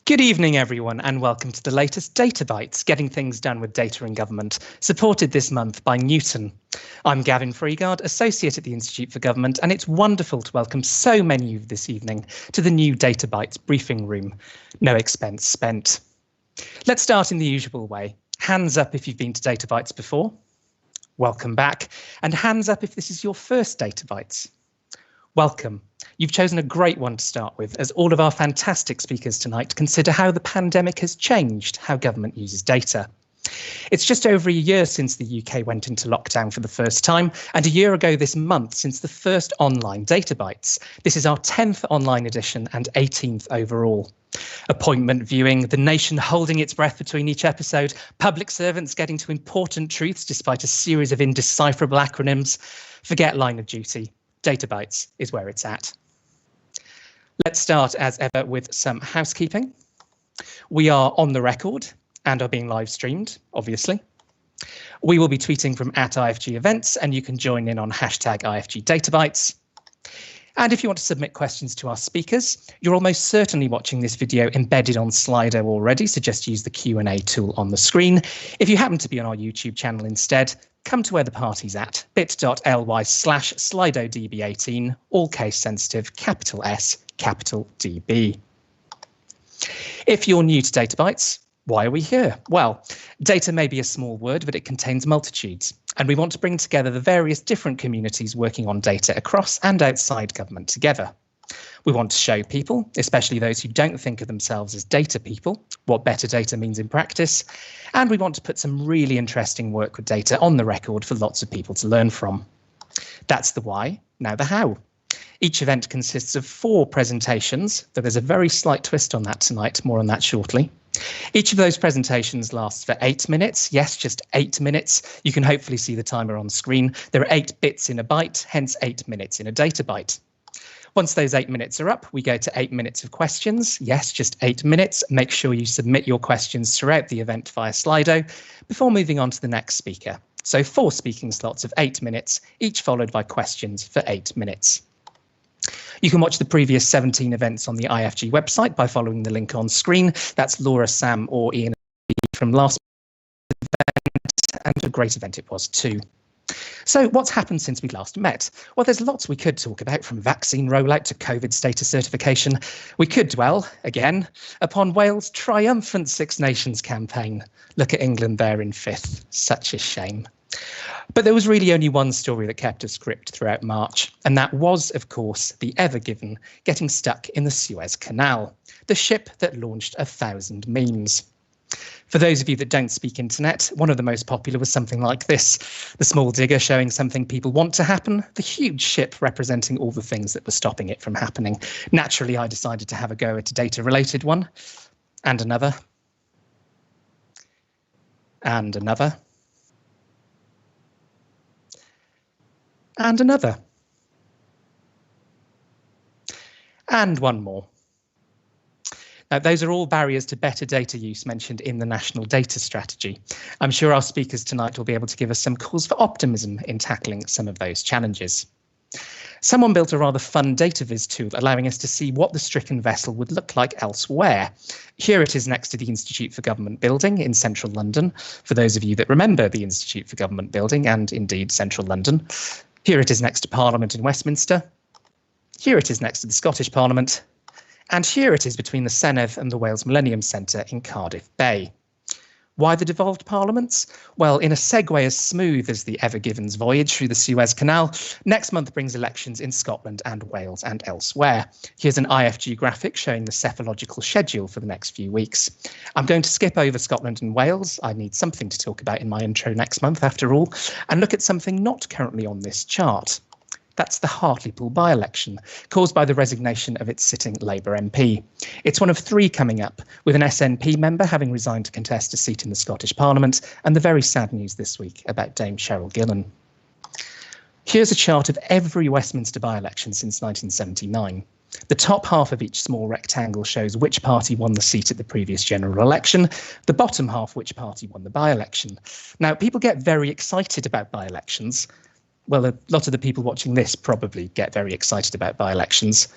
Good evening, everyone, and welcome to the latest Data Bites, getting things done with data in government, supported this month by Newton. I'm Gavin Freegard, Associate at the Institute for Government, and it's wonderful to welcome so many of you this evening to the new Data Bites briefing room. No expense spent. Let's start in the usual way. Hands up if you've been to Data Bites before. Welcome back. And hands up if this is your first Data Bites. Welcome. You've chosen a great one to start with, as all of our fantastic speakers tonight consider how the pandemic has changed how government uses data. It's just over a year since the UK went into lockdown for the first time, and a year ago this month since the first online Data Bites. This is our 10th online edition and 18th overall. Appointment viewing, the nation holding its breath between each episode, public servants getting to important truths despite a series of indecipherable acronyms. Forget line of duty. Data Bites is where it's at. Let's start as ever with some housekeeping. We are on the record and are being live streamed, obviously. We will be tweeting from @IFG events, and you can join in on #IFG DataBites. And if you want to submit questions to our speakers, you're almost certainly watching this video embedded on Slido already, so just use the Q&A tool on the screen. If you happen to be on our YouTube channel instead, come to where the party's at, bit.ly/SlidoDB18, all case sensitive, capital S, capital DB. If you're new to Data Bites, why are we here? Well, data may be a small word, but it contains multitudes, and we want to bring together the various different communities working on data across and outside government together. We want to show people, especially those who don't think of themselves as data people, what better data means in practice, and we want to put some really interesting work with data on the record for lots of people to learn from. That's the why, now the how. Each event consists of 4 presentations, though there's a very slight twist on that tonight, more on that shortly. Each of those presentations lasts for 8 minutes. Yes, just 8 minutes. You can hopefully see the timer on screen. There are 8 bits in a byte, hence 8 minutes in a data byte. Once those 8 minutes are up, we go to 8 minutes of questions. Yes, just 8 minutes. Make sure you submit your questions throughout the event via Slido before moving on to the next speaker. So 4 speaking slots of 8 minutes, each followed by questions for 8 minutes. You can watch the previous 17 events on the IFG website by following the link on screen. That's Laura, Sam or Ian from last event, and a great event it was too. So what's happened since we last met? Well, there's lots we could talk about, from vaccine rollout to COVID status certification. We could dwell, again, upon Wales' triumphant Six Nations campaign. Look at England there in 5th. Such a shame. But there was really only one story that kept us gripped throughout March, and that was, of course, the Ever Given getting stuck in the Suez Canal, the ship that launched 1,000 memes. For those of you that don't speak internet, one of the most popular was something like this: the small digger showing something people want to happen, the huge ship representing all the things that were stopping it from happening. Naturally, I decided to have a go at a data-related one, and another, and another, and another, and one more. Those are all barriers to better data use mentioned in the National Data Strategy. I'm sure our speakers tonight will be able to give us some cause for optimism in tackling some of those challenges. Someone built a rather fun data viz tool allowing us to see what the stricken vessel would look like elsewhere. Here it is next to the Institute for Government building in central London, for those of you that remember the Institute for Government building and indeed central London. Here it is next to Parliament in Westminster. Here it is next to the Scottish Parliament. And here it is between the Senedd and the Wales Millennium Centre in Cardiff Bay. Why the devolved parliaments? Well, in a segue as smooth as the Ever Given's voyage through the Suez Canal, next month brings elections in Scotland and Wales and elsewhere. Here's an IFG graphic showing the cephalogical schedule for the next few weeks. I'm going to skip over Scotland and Wales. I need something to talk about in my intro next month, after all, and look at something not currently on this chart. That's the Hartlepool by-election, caused by the resignation of its sitting Labour MP. It's one of 3 coming up, with an SNP member having resigned to contest a seat in the Scottish Parliament, and the very sad news this week about Dame Cheryl Gillan. Here's a chart of every Westminster by-election since 1979. The top half of each small rectangle shows which party won the seat at the previous general election, the bottom half which party won the by-election. Now, people get very excited about by-elections. Well, a lot of the people watching this probably get very excited about by-elections.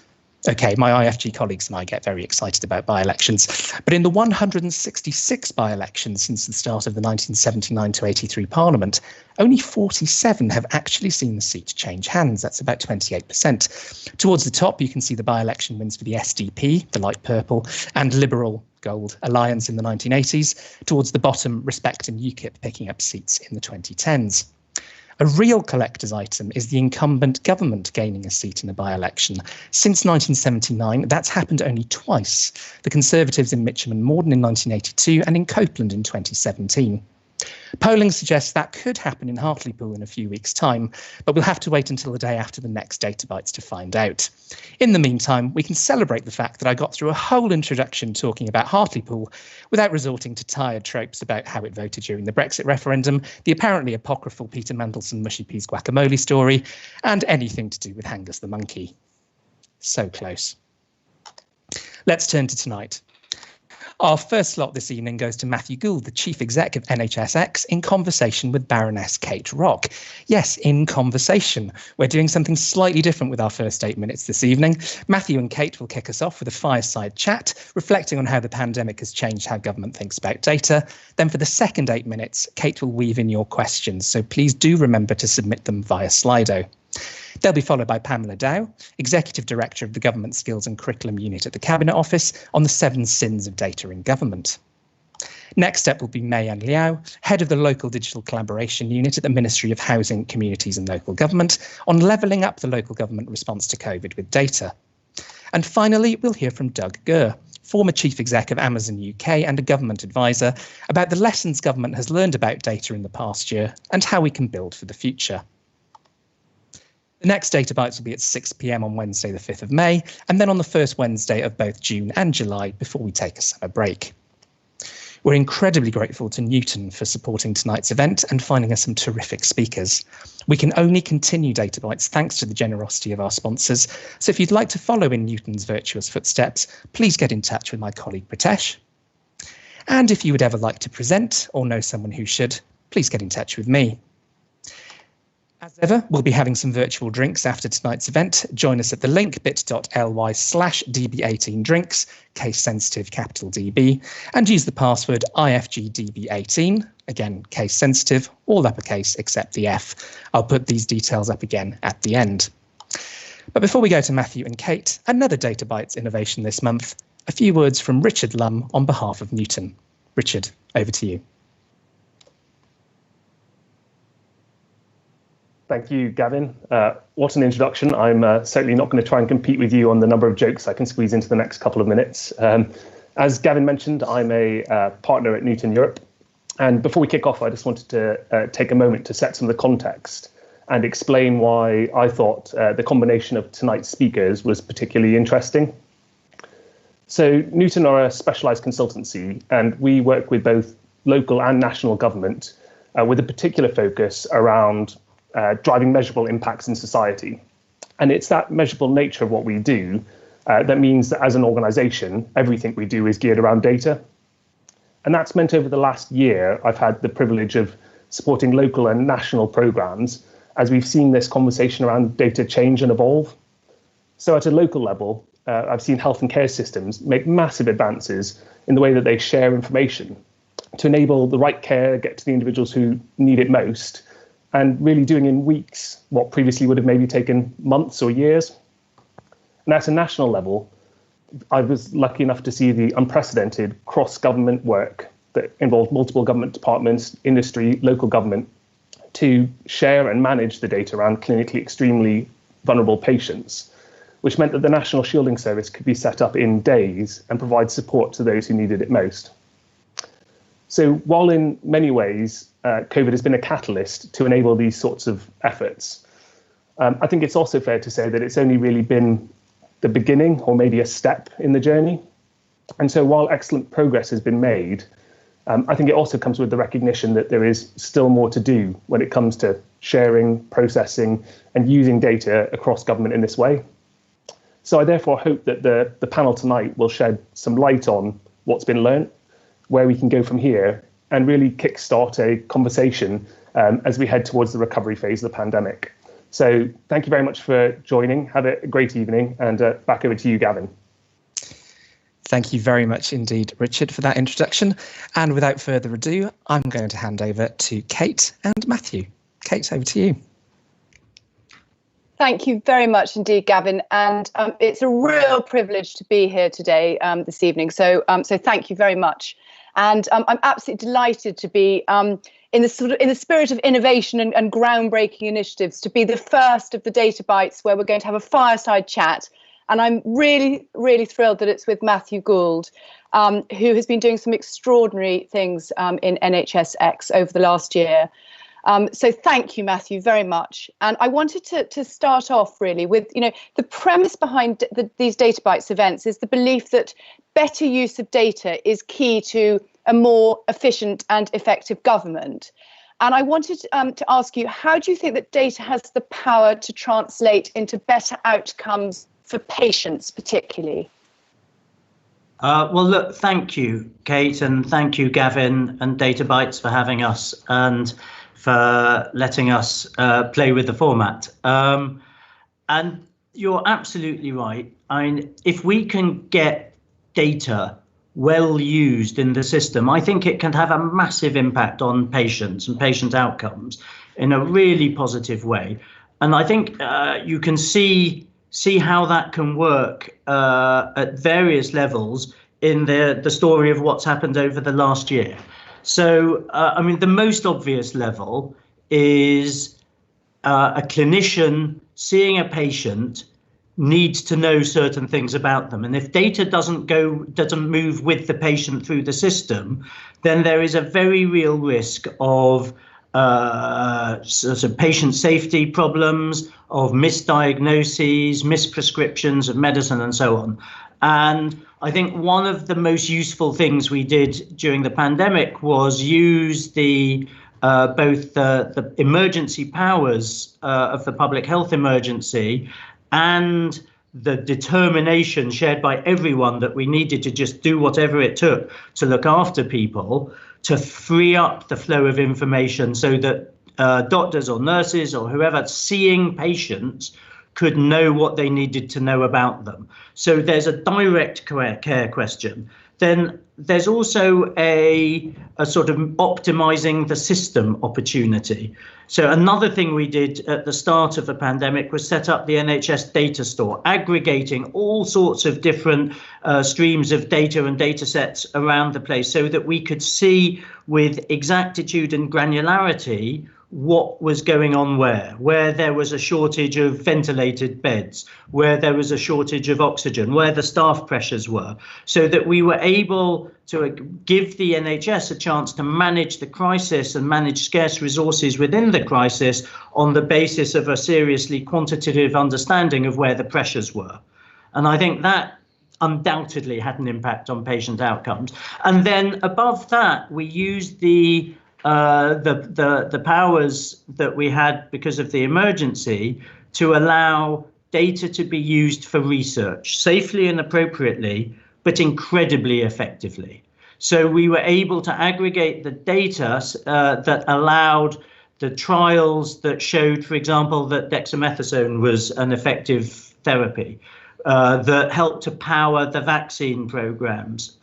Okay, my IFG colleagues and I get very excited about by-elections, but in the 166 by-elections since the start of the 1979 to 83 Parliament, only 47 have actually seen the seat change hands. That's about 28%. Towards the top, you can see the by-election wins for the SDP, the light purple, and Liberal Gold alliance in the 1980s. Towards the bottom, Respect and UKIP picking up seats in the 2010s. A real collector's item is the incumbent government gaining a seat in a by-election. Since 1979, that's happened only twice. The Conservatives in Mitcham and Morden in 1982 and in Copeland in 2017. Polling suggests that could happen in Hartlepool in a few weeks' time, but we'll have to wait until the day after the next Data Bites to find out. In the meantime, we can celebrate the fact that I got through a whole introduction talking about Hartlepool without resorting to tired tropes about how it voted during the Brexit referendum, the apparently apocryphal Peter Mandelson mushy peas guacamole story, and anything to do with Hangus the monkey. So close. Let's turn to tonight. Our first slot this evening goes to Matthew Gould, the Chief Exec of NHSX, in conversation with Baroness Kate Rock. Yes, in conversation. We're doing something slightly different with our first 8 minutes this evening. Matthew and Kate will kick us off with a fireside chat, reflecting on how the pandemic has changed how government thinks about data. Then for the second 8 minutes, Kate will weave in your questions, so please do remember to submit them via Slido. They'll be followed by Pamela Dow, Executive Director of the Government Skills and Curriculum Unit at the Cabinet Office, on the 7 sins of data in government. Next up will be Mayan Liao, Head of the Local Digital Collaboration Unit at the Ministry of Housing, Communities and Local Government, on levelling up the local government response to COVID with data. And finally, we'll hear from Doug Gurr, former Chief Exec of Amazon UK and a government advisor, about the lessons government has learned about data in the past year and how we can build for the future. The next Data Bites will be at 6 p.m. on Wednesday, the 5th of May, and then on the first Wednesday of both June and July before we take a summer break. We're incredibly grateful to Newton for supporting tonight's event and finding us some terrific speakers. We can only continue Data Bites thanks to the generosity of our sponsors, so if you'd like to follow in Newton's virtuous footsteps, please get in touch with my colleague Pritesh. And if you would ever like to present or know someone who should, please get in touch with me. As ever, we'll be having some virtual drinks after tonight's event. Join us at the link bit.ly/db18drinks, case sensitive capital DB, and use the password IFGDB18, again, case sensitive, all uppercase except the F. I'll put these details up again at the end. But before we go to Matthew and Kate, another Data Bites innovation this month, a few words from Richard Lum on behalf of Newton. Richard, over to you. Thank you, Gavin. What an introduction. I'm certainly not going to try and compete with you on the number of jokes I can squeeze into the next couple of minutes. As Gavin mentioned, I'm a partner at Newton Europe. And before we kick off, I just wanted to take a moment to set some of the context and explain why I thought the combination of tonight's speakers was particularly interesting. So Newton are a specialised consultancy, and we work with both local and national government with a particular focus around driving measurable impacts in society. And it's that measurable nature of what we do that means that as an organisation, everything we do is geared around data. And that's meant over the last year, I've had the privilege of supporting local and national programmes as we've seen this conversation around data change and evolve. So at a local level, I've seen health and care systems make massive advances in the way that they share information to enable the right care get to the individuals who need it most, and really doing in weeks what previously would have maybe taken months or years. And at a national level, I was lucky enough to see the unprecedented cross-government work that involved multiple government departments, industry, local government, to share and manage the data around clinically extremely vulnerable patients, which meant that the National Shielding Service could be set up in days and provide support to those who needed it most. So while in many ways, COVID has been a catalyst to enable these sorts of efforts, I think it's also fair to say that it's only really been the beginning or maybe a step in the journey. And so while excellent progress has been made, I think it also comes with the recognition that there is still more to do when it comes to sharing, processing, and using data across government in this way. So I therefore hope that the panel tonight will shed some light on what's been learned, where we can go from here, and really kickstart a conversation as we head towards the recovery phase of the pandemic. So thank you very much for joining. Have a great evening, and back over to you, Gavin. Thank you very much indeed, Richard, for that introduction. And without further ado, I'm going to hand over to Kate and Matthew. Kate, over to you. Thank you very much indeed, Gavin. And it's a real privilege to be here today, this evening. So thank you very much. And I'm absolutely delighted to be in the spirit of innovation and groundbreaking initiatives, to be the first of the Data Bites where we're going to have a fireside chat. And I'm really, really thrilled that it's with Matthew Gould, who has been doing some extraordinary things in NHSX over the last year. So thank you, Matthew, very much. And I wanted to start off really with, the premise behind these Data Bites events is the belief that better use of data is key to a more efficient and effective government. And I wanted to ask you, how do you think that data has the power to translate into better outcomes for patients particularly? Well, look, thank you, Kate, and thank you, Gavin and Data Bites, for having us and for letting us play with the format. And you're absolutely right. I mean, if we can get data well used in the system, I think it can have a massive impact on patients and patient outcomes in a really positive way. And I think you can see how that can work at various levels in the story of what's happened over the last year. So, I mean, the most obvious level is a clinician seeing a patient needs to know certain things about them. And if data doesn't move with the patient through the system, then there is a very real risk of sort of patient safety problems, of misdiagnoses, misprescriptions of medicine, and so on. And I think one of the most useful things we did during the pandemic was use both the emergency powers of the public health emergency and the determination shared by everyone that we needed to just do whatever it took to look after people, to free up the flow of information so that doctors or nurses or whoever seeing patients could know what they needed to know about them. So there's a direct care question. Then there's also a sort of optimizing the system opportunity. So another thing we did at the start of the pandemic was set up the NHS data store, aggregating all sorts of different streams of data and data sets around the place so that we could see with exactitude and granularity what was going on where there was a shortage of ventilated beds, where there was a shortage of oxygen, where the staff pressures were, so that we were able to give the NHS a chance to manage the crisis and manage scarce resources within the crisis on the basis of a seriously quantitative understanding of where the pressures were. And I think that undoubtedly had an impact on patient outcomes. And then above that, we used the powers that we had because of the emergency to allow data to be used for research safely and appropriately, but incredibly effectively. So we were able to aggregate the data that allowed the trials that showed, for example, that dexamethasone was an effective therapy, that helped to power the vaccine programs.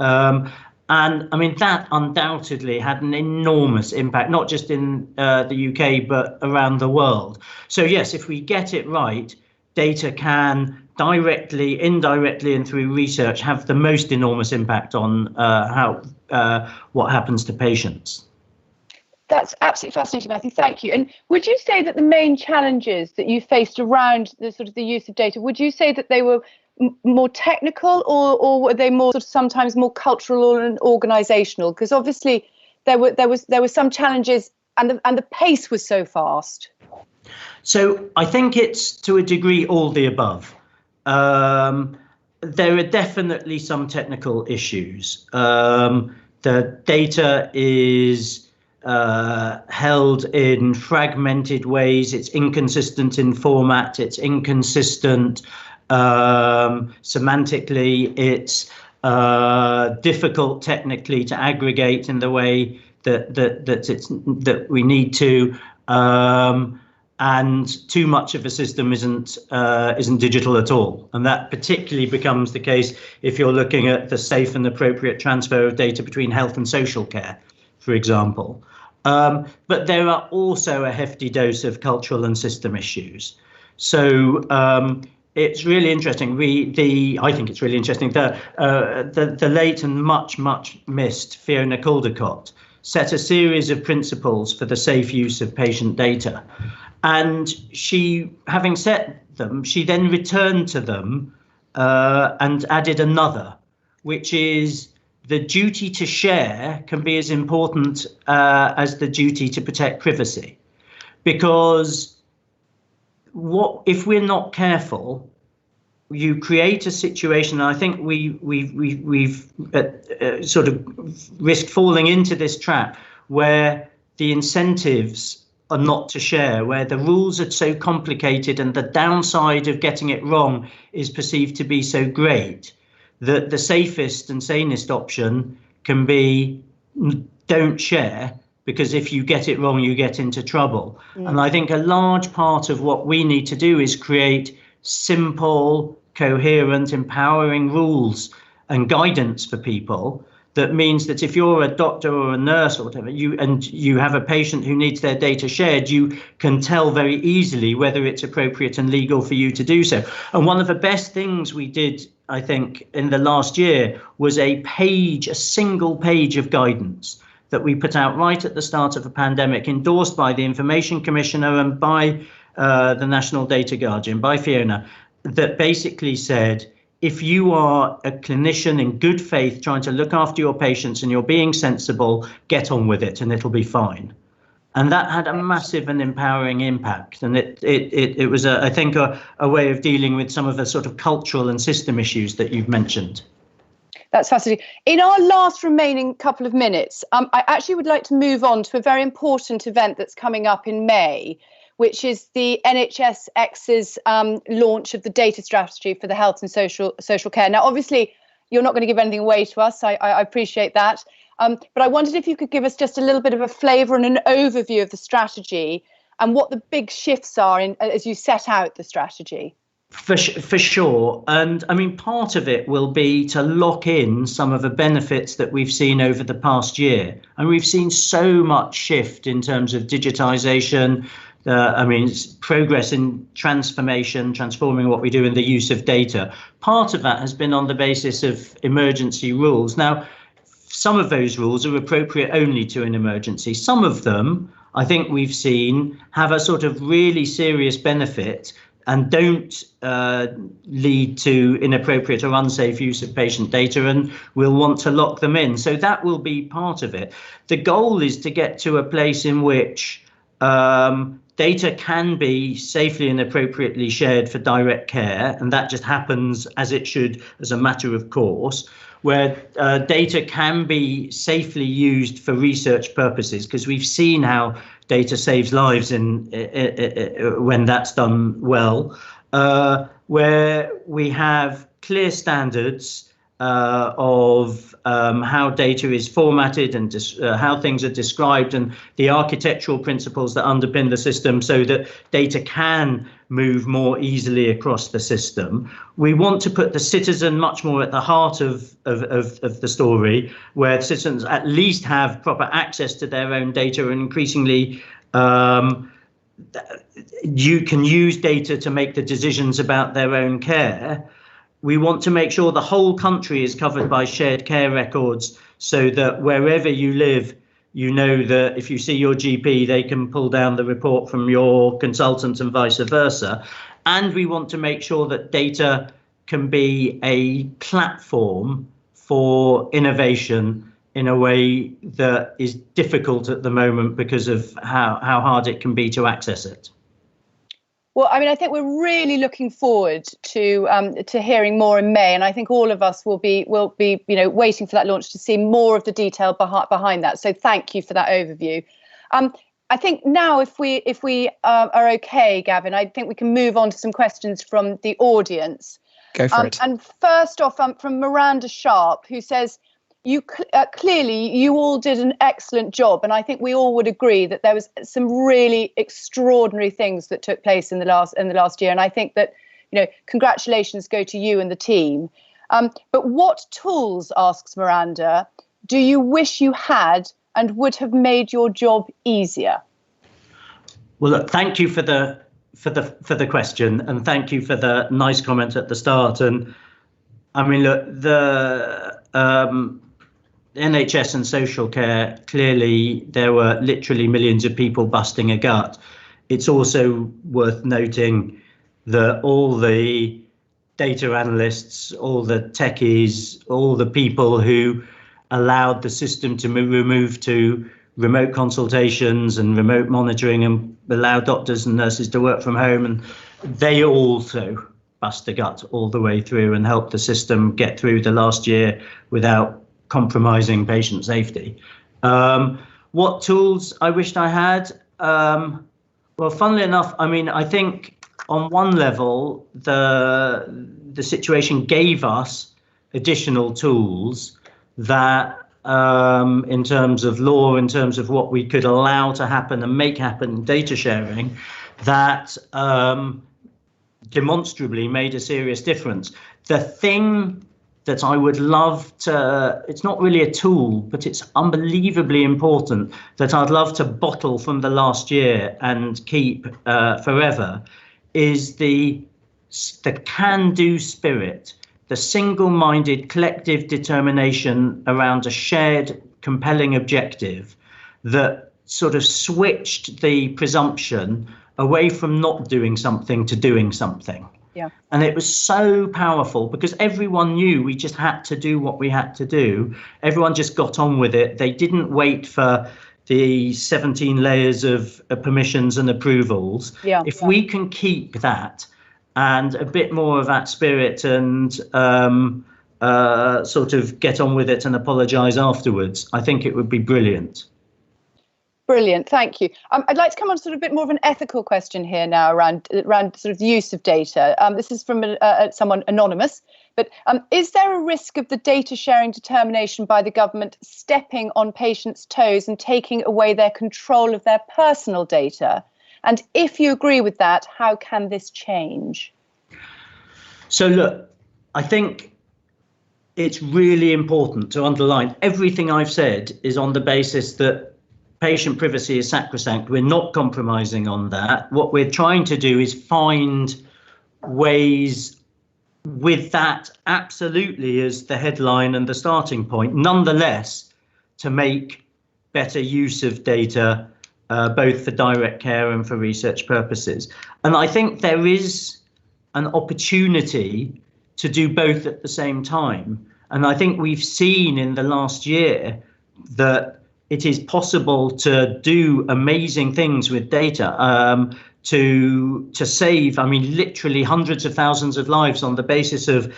And I mean, that undoubtedly had an enormous impact, not just in the UK, but around the world. So, yes, if we get it right, data can directly, indirectly, and through research have the most enormous impact on what happens to patients. That's absolutely fascinating, Matthew. Thank you. And would you say that the main challenges that you faced around the sort of the use of data, would you say that they were more technical, or were they more sort of sometimes more cultural and organizational? Because obviously there were some challenges, and the pace was so fast. So I think it's to a degree all the above. There are definitely some technical issues. The data is held in fragmented ways. It's inconsistent in format. It's inconsistent semantically. It's difficult technically to aggregate in the way that we need to. and too much of a system isn't digital at all. And that particularly becomes the case if you're looking at the safe and appropriate transfer of data between health and social care, for example. But there are also a hefty dose of cultural and system issues. So it's really interesting. I think it's really interesting. The late and much missed Fiona Caldecott set a series of principles for the safe use of patient data. And she, having set them, she then returned to them and added another, which is the duty to share can be as important as the duty to protect privacy. Because if we're not careful, you create a situation, and I think we've sort of risked falling into this trap where the incentives are not to share, where the rules are so complicated and the downside of getting it wrong is perceived to be so great that the safest and sanest option can be don't share, because if you get it wrong, you get into trouble. And I think a large part of what we need to do is create simple, coherent, empowering rules and guidance for people. That means that if you're a doctor or a nurse or whatever, you have a patient who needs their data shared, you can tell very easily whether it's appropriate and legal for you to do so. And one of the best things we did, I think, in the last year was a single page of guidance that we put out right at the start of the pandemic, endorsed by the Information Commissioner and by the National Data Guardian, by Fiona, that basically said, if you are a clinician in good faith trying to look after your patients and you're being sensible, get on with it and it'll be fine. And that had a massive and empowering impact. And it was, I think, a way of dealing with some of the sort of cultural and system issues that you've mentioned. That's fascinating. In our last remaining couple of minutes, I actually would like to move on to a very important event that's coming up in May, which is the NHSX's launch of the data strategy for the health and social care. Now, obviously, you're not going to give anything away to us. I appreciate that. But I wondered if you could give us just a little bit of a flavour and an overview of the strategy and what the big shifts are as you set out the strategy. For sure. And I mean, part of it will be to lock in some of the benefits that we've seen over the past year. And we've seen so much shift in terms of digitization. Progress in transforming what we do in the use of data. Part of that has been on the basis of emergency rules. Now, some of those rules are appropriate only to an emergency. Some of them, I think we've seen, have a sort of really serious benefit and don't lead to inappropriate or unsafe use of patient data, and we'll want to lock them in. So that will be part of it. The goal is to get to a place in which data can be safely and appropriately shared for direct care, and that just happens as it should, as a matter of course, where data can be safely used for research purposes, because we've seen how data saves lives when that's done well, where we have clear standards of how data is formatted and how things are described, and the architectural principles that underpin the system so that data can move more easily across the system. We want to put the citizen much more at the heart of the story, where citizens at least have proper access to their own data, and increasingly you can use data to make the decisions about their own care. We want to make sure the whole country is covered by shared care records, so that wherever you live, you know that if you see your GP, they can pull down the report from your consultant and vice versa. And we want to make sure that data can be a platform for innovation in a way that is difficult at the moment because of how hard it can be to access it. Well, I mean, I think we're really looking forward to hearing more in May, and I think all of us will be waiting for that launch to see more of the detail behind that. So thank you for that overview. I think now, if we are okay, Gavin, I think we can move on to some questions from the audience. Go for it. And first off, from Miranda Sharp, who says, clearly you all did an excellent job, and I think we all would agree that there was some really extraordinary things that took place in the last year, and I think that, you know, congratulations go to you and the team. But what tools, asks Miranda, do you wish you had and would have made your job easier? Well, look, thank you for the question, and thank you for the nice comment at the start. And I mean, look, the NHS and social care, clearly there were literally millions of people busting a gut. It's also worth noting that all the data analysts, all the techies, all the people who allowed the system to move to remote consultations and remote monitoring and allow doctors and nurses to work from home, and they also bust a gut all the way through and helped the system get through the last year without compromising patient safety. What tools I wished I had? Well, funnily enough, I mean, I think on one level, the situation gave us additional tools that, in terms of law, in terms of what we could allow to happen and make happen, data sharing, that demonstrably made a serious difference. The thing that I would love to, it's not really a tool, but it's unbelievably important, that I'd love to bottle from the last year and keep forever, is the can-do spirit, the single-minded collective determination around a shared compelling objective that sort of switched the presumption away from not doing something to doing something. Yeah. And it was so powerful because everyone knew we just had to do what we had to do. Everyone just got on with it. They didn't wait for the 17 layers of permissions and approvals. Yeah. If we can keep that and a bit more of that spirit and sort of get on with it and apologise afterwards, I think it would be brilliant. Brilliant, thank you. I'd like to come on to sort of a bit more of an ethical question here now around sort of the use of data. This is from someone anonymous, but is there a risk of the data sharing determination by the government stepping on patients' toes and taking away their control of their personal data? And if you agree with that, how can this change? So look, I think it's really important to underline everything I've said is on the basis that patient privacy is sacrosanct. We're not compromising on that. What we're trying to do is find ways with that absolutely as the headline and the starting point, nonetheless, to make better use of data, both for direct care and for research purposes. And I think there is an opportunity to do both at the same time. And I think we've seen in the last year that it is possible to do amazing things with data, to save, I mean, literally hundreds of thousands of lives on the basis of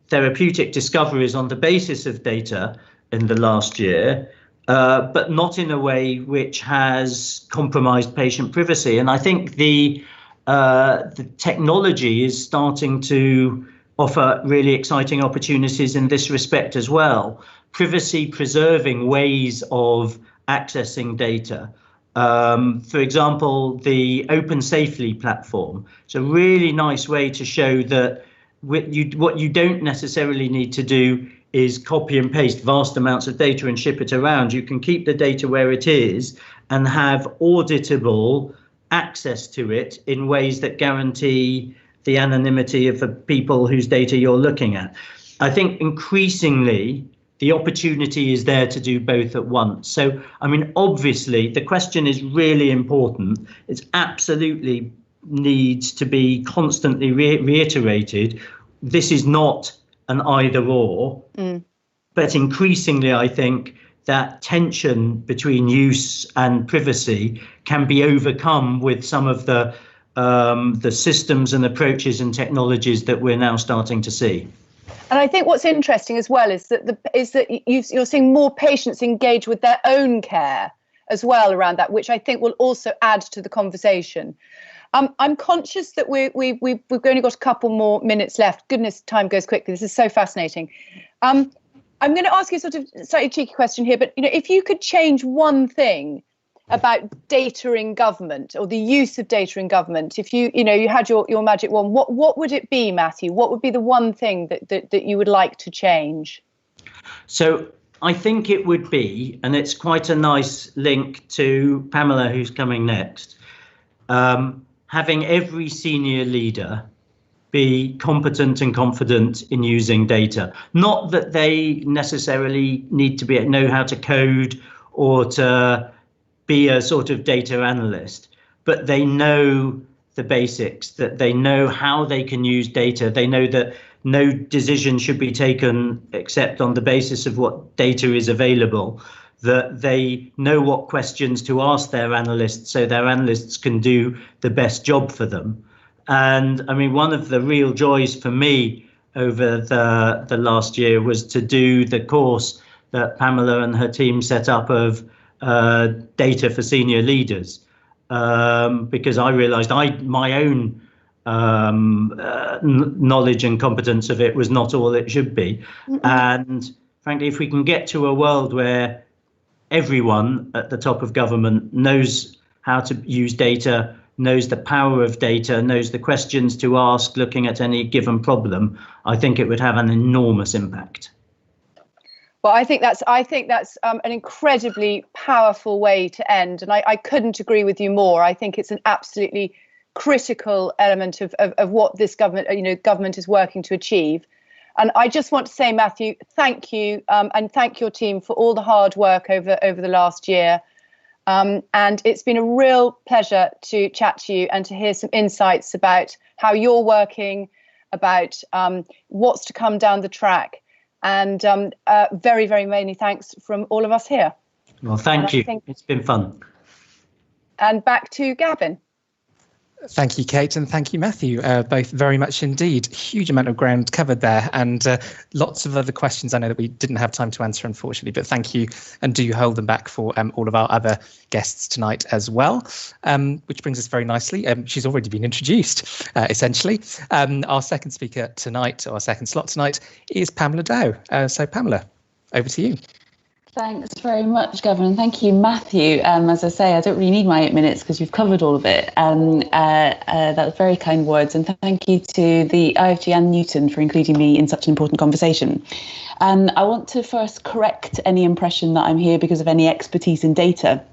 therapeutic discoveries on the basis of data in the last year, but not in a way which has compromised patient privacy. And I think the technology is starting to offer really exciting opportunities in this respect as well. Privacy preserving ways of accessing data. For example, the Open Safely platform. It's a really nice way to show that what you don't necessarily need to do is copy and paste vast amounts of data and ship it around. You can keep the data where it is and have auditable access to it in ways that guarantee the anonymity of the people whose data you're looking at. I think increasingly the opportunity is there to do both at once. So, I mean, obviously, the question is really important. It absolutely needs to be constantly reiterated. This is not an either or, but increasingly, I think that tension between use and privacy can be overcome with some of the systems and approaches and technologies that we're now starting to see. And I think what's interesting as well is that you're seeing more patients engage with their own care as well around that, which I think will also add to the conversation. I'm conscious that we've only got a couple more minutes left. Goodness, time goes quickly. This is so fascinating. I'm going to ask you a sort of slightly cheeky question here, but if you could change one thing about data in government or the use of data in government, if you had your magic wand, what would it be, Matthew? What would be the one thing that you would like to change? So I think it would be, and it's quite a nice link to Pamela, who's coming next, having every senior leader be competent and confident in using data. Not that they necessarily need to know how to code or to be a sort of data analyst, but they know the basics, that they know how they can use data. They know that no decision should be taken except on the basis of what data is available, that they know what questions to ask their analysts so their analysts can do the best job for them. And I mean, one of the real joys for me over the last year was to do the course that Pamela and her team set up of data for senior leaders, because I realized my own knowledge and competence of it was not all it should be. Mm-hmm. And frankly, if we can get to a world where everyone at the top of government knows how to use data, knows the power of data, knows the questions to ask looking at any given problem, I think it would have an enormous impact. Well, I think that's an incredibly powerful way to end, and I couldn't agree with you more. I think it's an absolutely critical element of what this government is working to achieve. And I just want to say, Matthew, thank you, and thank your team for all the hard work over the last year. And it's been a real pleasure to chat to you and to hear some insights about how you're working, about what's to come down the track. And very, very many thanks from all of us here. Well, thank you. It's been fun. And back to Gavin. Thank you, Kate, and thank you, Matthew, both very much indeed. Huge amount of ground covered there, and lots of other questions I know that we didn't have time to answer, unfortunately, but thank you, and do hold them back for all of our other guests tonight as well, which brings us very nicely. She's already been introduced, essentially. Our second speaker tonight, or our second slot tonight, is Pamela Dow. So, Pamela, over to you. Thanks very much, Gavin, and thank you, Matthew. As I say, I don't really need my 8 minutes because you've covered all of it. That was very kind words, and thank you to the IFG and Newton for including me in such an important conversation. I want to first correct any impression that I'm here because of any expertise in data.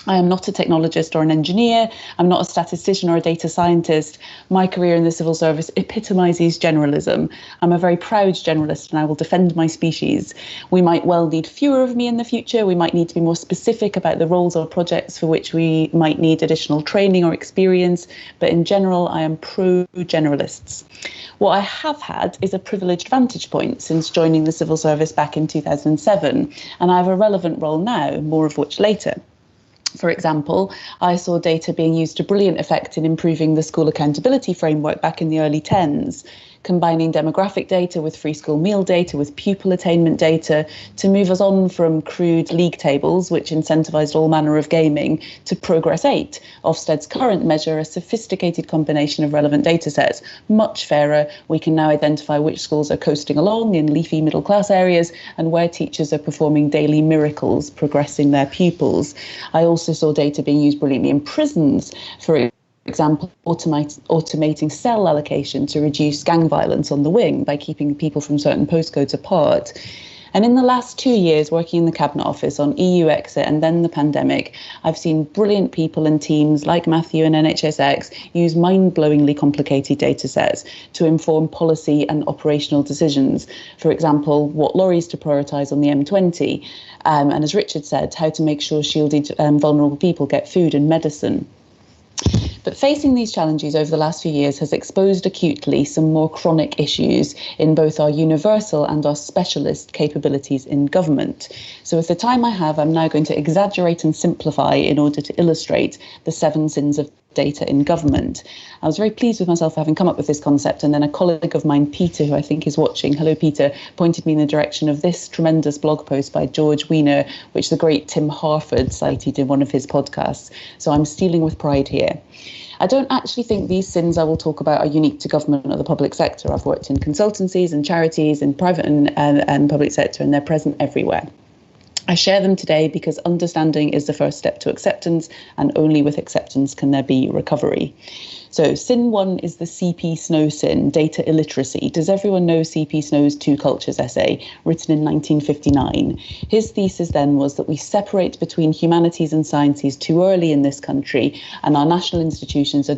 I am not a technologist or an engineer. I'm not a statistician or a data scientist. My career in the civil service epitomises generalism. I'm a very proud generalist and I will defend my species. We might well need fewer of me in the future. We might need to be more specific about the roles or projects for which we might need additional training or experience. But in general, I am pro-generalists. What I have had is a privileged vantage point since joining the civil service back in 2007. And I have a relevant role now, more of which later. For example, I saw data being used to brilliant effect in improving the school accountability framework back in the early 10s, combining demographic data with free school meal data, with pupil attainment data, to move us on from crude league tables, which incentivised all manner of gaming, to Progress 8, Ofsted's current measure, a sophisticated combination of relevant data sets. Much fairer, we can now identify which schools are coasting along in leafy middle class areas and where teachers are performing daily miracles, progressing their pupils. I also saw data being used brilliantly in prisons, for example, automating cell allocation to reduce gang violence on the wing by keeping people from certain postcodes apart. And in the last 2 years working in the Cabinet Office on EU exit and then the pandemic, I've seen brilliant people and teams like Matthew and NHSX use mind-blowingly complicated data sets to inform policy and operational decisions. For example, what lorries to prioritise on the M20, and as Richard said, how to make sure shielded vulnerable people get food and medicine. But facing these challenges over the last few years has exposed acutely some more chronic issues in both our universal and our specialist capabilities in government. So with the time I have, I'm now going to exaggerate and simplify in order to illustrate the 7 sins of data in government. I was very pleased with myself for having come up with this concept, and then a colleague of mine, Peter, who I think is watching, hello Peter, pointed me in the direction of this tremendous blog post by George Weiner, which the great Tim Harford cited in one of his podcasts. So I'm stealing with pride here. I don't actually think these sins I will talk about are unique to government or the public sector. I've worked in consultancies and charities in private and public sector, and they're present everywhere. I share them today because understanding is the first step to acceptance, and only with acceptance can there be recovery. So sin 1 is the C.P. Snow sin, data illiteracy. Does everyone know C.P. Snow's Two Cultures essay, written in 1959? His thesis then was that we separate between humanities and sciences too early in this country, and our national institutions are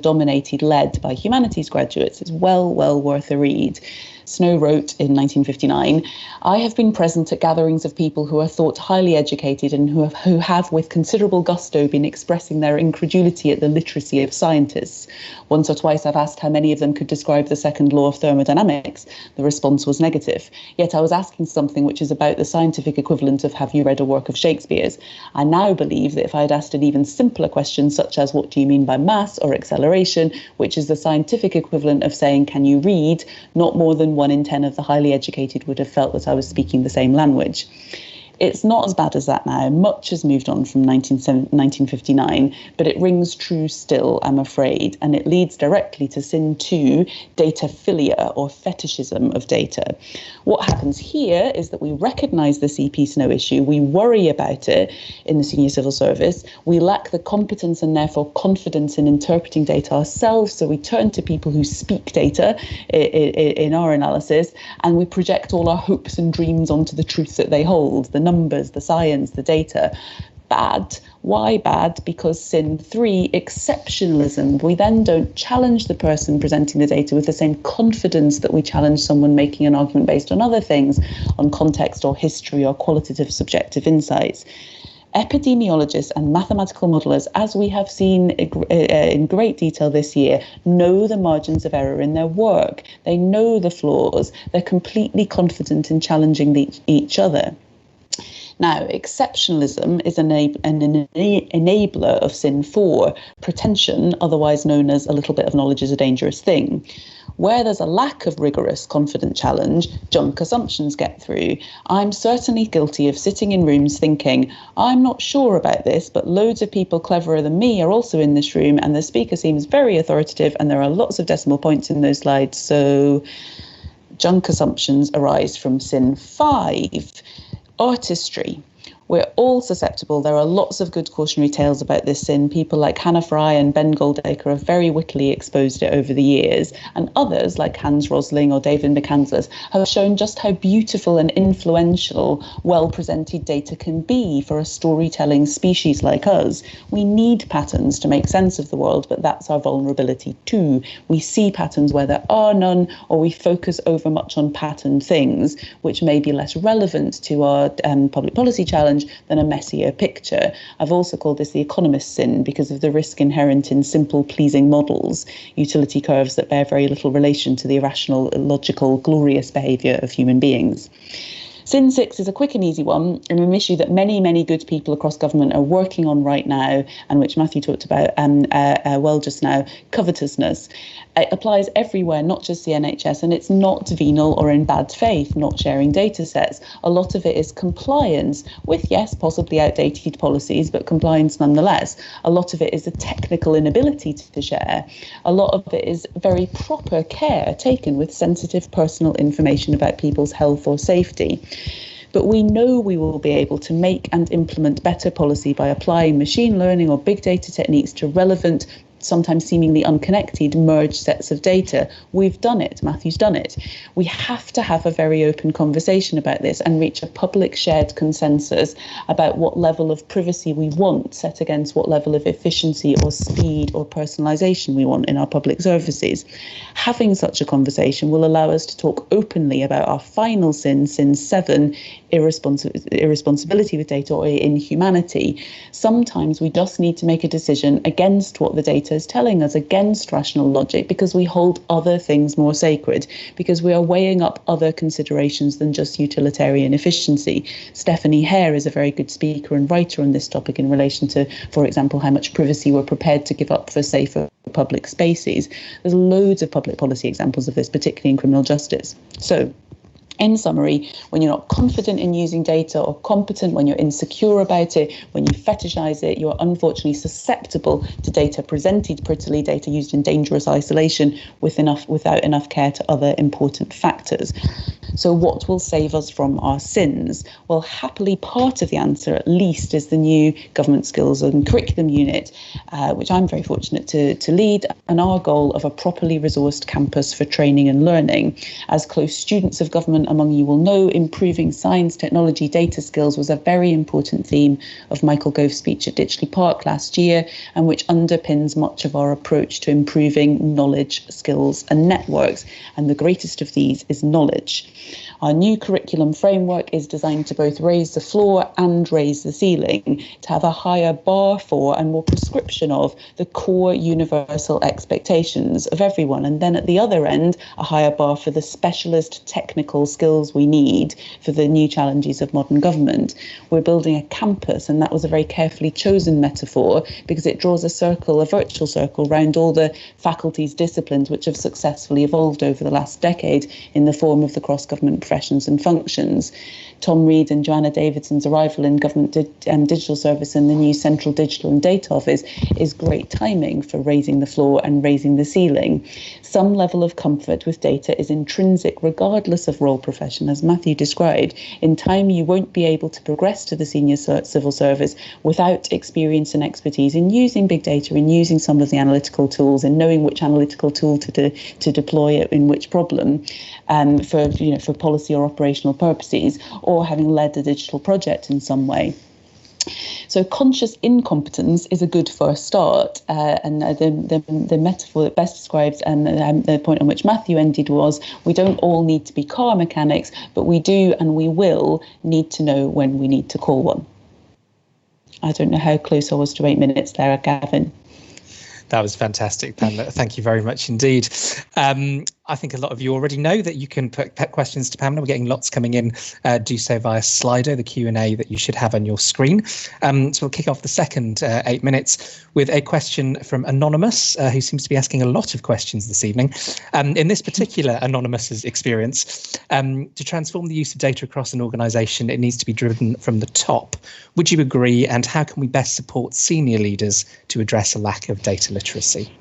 led by humanities graduates. It's well worth a read. Snow wrote in 1959, I have been present at gatherings of people who are thought highly educated and who have with considerable gusto been expressing their incredulity at the literacy of scientists. Once or twice I've asked how many of them could describe the second law of thermodynamics. The response was negative. Yet I was asking something which is about the scientific equivalent of have you read a work of Shakespeare's? I now believe that if I had asked an even simpler question such as what do you mean by mass or acceleration, which is the scientific equivalent of saying can you read, not more than 1 in 10 of the highly educated would have felt that I was speaking the same language. It's not as bad as that now. Much has moved on from 1959, but it rings true still, I'm afraid, and it leads directly to sin 2, dataphilia, or fetishism of data. What happens here is that we recognise the C.P. Snow issue, we worry about it in the senior civil service, we lack the competence and therefore confidence in interpreting data ourselves, so we turn to people who speak data in our analysis, and we project all our hopes and dreams onto the truth that they hold, the numbers, the science, the data. Bad. Why bad? Because sin 3, exceptionalism. We then don't challenge the person presenting the data with the same confidence that we challenge someone making an argument based on other things, on context or history or qualitative subjective insights. Epidemiologists and mathematical modelers, as we have seen in great detail this year, know the margins of error in their work. They know the flaws. They're completely confident in challenging each other. Now, exceptionalism is an enabler of sin 4, pretension, otherwise known as a little bit of knowledge is a dangerous thing. Where there's a lack of rigorous, confident challenge, junk assumptions get through. I'm certainly guilty of sitting in rooms thinking, I'm not sure about this, but loads of people cleverer than me are also in this room, and the speaker seems very authoritative, and there are lots of decimal points in those slides, so junk assumptions arise from sin 5. Artistry. We're all susceptible. There are lots of good cautionary tales about this sin. People like Hannah Fry and Ben Goldacre have very wittily exposed it over the years. And others, like Hans Rosling or David McCandless, have shown just how beautiful and influential well-presented data can be for a storytelling species like us. We need patterns to make sense of the world, but that's our vulnerability too. We see patterns where there are none, or we focus over much on patterned things, which may be less relevant to our public policy challenge than a messier picture. I've also called this the economist sin because of the risk inherent in simple, pleasing models, utility curves that bear very little relation to the irrational, illogical, glorious behaviour of human beings. Sin 6 is a quick and easy one, and an issue that many good people across government are working on right now, and which Matthew talked about well just now, covetousness. It applies everywhere, not just the NHS, and it's not venal or in bad faith, not sharing data sets. A lot of it is compliance with, yes, possibly outdated policies, but compliance nonetheless. A lot of it is a technical inability to share. A lot of it is very proper care taken with sensitive personal information about people's health or safety. But we know we will be able to make and implement better policy by applying machine learning or big data techniques to relevant, sometimes seemingly unconnected, merged sets of data. We've done it. Matthew's done it. We have to have a very open conversation about this and reach a public shared consensus about what level of privacy we want set against what level of efficiency or speed or personalisation we want in our public services. Having such a conversation will allow us to talk openly about our final sin, sin 7, irresponsibility with data or inhumanity. Sometimes we just need to make a decision against what the data data is telling us against rational logic because we hold other things more sacred, because we are weighing up other considerations than just utilitarian efficiency. Stephanie Hare is a very good speaker and writer on this topic in relation to, for example, how much privacy we're prepared to give up for safer public spaces. There's loads of public policy examples of this, particularly in criminal justice. So, in summary, when you're not confident in using data or competent, when you're insecure about it, when you fetishize it, you're unfortunately susceptible to data presented prettily, data used in dangerous isolation without enough care to other important factors. So what will save us from our sins? Well, happily, part of the answer, at least, is the new Government Skills and Curriculum Unit, which I'm very fortunate to lead, and our goal of a properly resourced campus for training and learning. As close students of government among you will know, improving science, technology, data skills was a very important theme of Michael Gove's speech at Ditchley Park last year, and which underpins much of our approach to improving knowledge, skills and networks. And the greatest of these is knowledge. Our new curriculum framework is designed to both raise the floor and raise the ceiling, to have a higher bar for and more prescription of the core universal expectations of everyone. And then at the other end, a higher bar for the specialist technical skills we need for the new challenges of modern government. We're building a campus, and that was a very carefully chosen metaphor because it draws a circle, a virtual circle, around all the faculties, disciplines which have successfully evolved over the last decade in the form of the cross-government professions and functions. Tom Reed and Joanna Davidson's arrival in Government Digital Service and the new Central Digital and Data Office is great timing for raising the floor and raising the ceiling. Some level of comfort with data is intrinsic regardless of role profession, as Matthew described. In time, you won't be able to progress to the senior civil service without experience and expertise in using big data, in using some of the analytical tools, and knowing which analytical tool to deploy it in which problem, for policy or operational purposes, or having led a digital project in some way. So conscious incompetence is a good first start, and the metaphor that best describes and the point on which Matthew ended was, we don't all need to be car mechanics, but we do and we will need to know when we need to call one. I don't know how close I was to 8 minutes there, Gavin. That was fantastic, Pamela. Thank you very much indeed. I think a lot of you already know that you can put questions to Pamela. We're getting lots coming in. Do so via Slido, the Q&A that you should have on your screen. So we'll kick off the second 8 minutes with a question from Anonymous, who seems to be asking a lot of questions this evening. In this particular Anonymous's experience, to transform the use of data across an organisation, it needs to be driven from the top. Would you agree? And how can we best support senior leaders to address a lack of data literacy?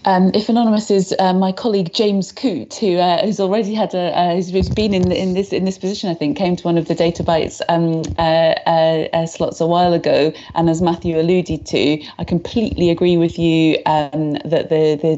If Anonymous is my colleague James Coote, who's already had who's been in this position, I think, came to one of the Data Bites slots a while ago, and as Matthew alluded to, I completely agree with you that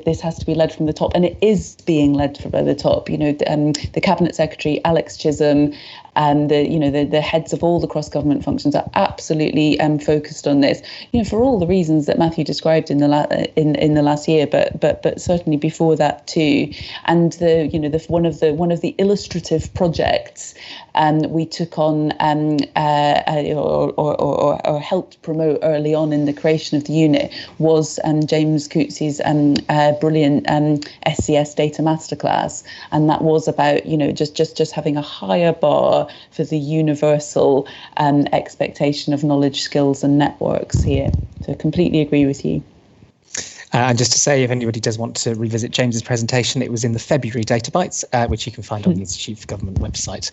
this has to be led from the top, and it is being led from the top. You know, the Cabinet Secretary Alex Chisholm and the heads of all the cross-government functions are absolutely focused on this. You know, for all the reasons that Matthew described in the last year, but certainly before that too. And one of the illustrative projects we took on or helped promote early on in the creation of the unit was James Coote's brilliant SCS data masterclass, and that was about just having a higher bar for the universal expectation of knowledge, skills and networks here. So I completely agree with you. And just to say, if anybody does want to revisit James's presentation, it was in the February Data Bites, which you can find on the Institute for Government website.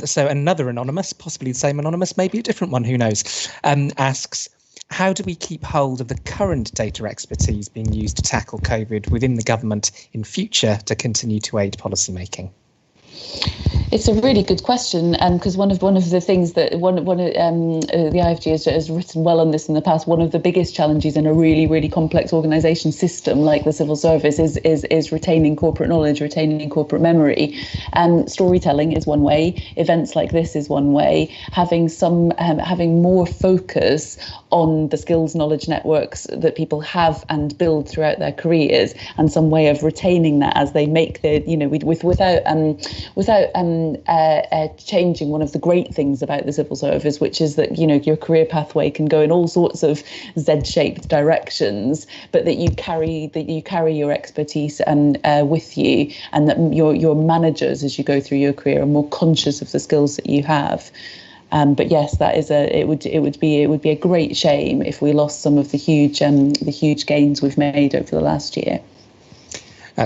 So another Anonymous, possibly the same Anonymous, maybe a different one, who knows, asks, how do we keep hold of the current data expertise being used to tackle COVID within the government in future to continue to aid policymaking? It's a really good question, because one of the things that the IFG has written well on this in the past. One of the biggest challenges in a really complex organisation system like the civil service is retaining corporate knowledge, retaining corporate memory. Storytelling is one way. Events like this is one way. Having more focus on the skills, knowledge networks that people have and build throughout their careers, and some way of retaining that as they make their without changing one of the great things about the civil service, which is that, you know, your career pathway can go in all sorts of Z-shaped directions, but that you carry your expertise with you, and that your managers, as you go through your career, are more conscious of the skills that you have. But yes, that is it would be a great shame if we lost some of the huge gains we've made over the last year.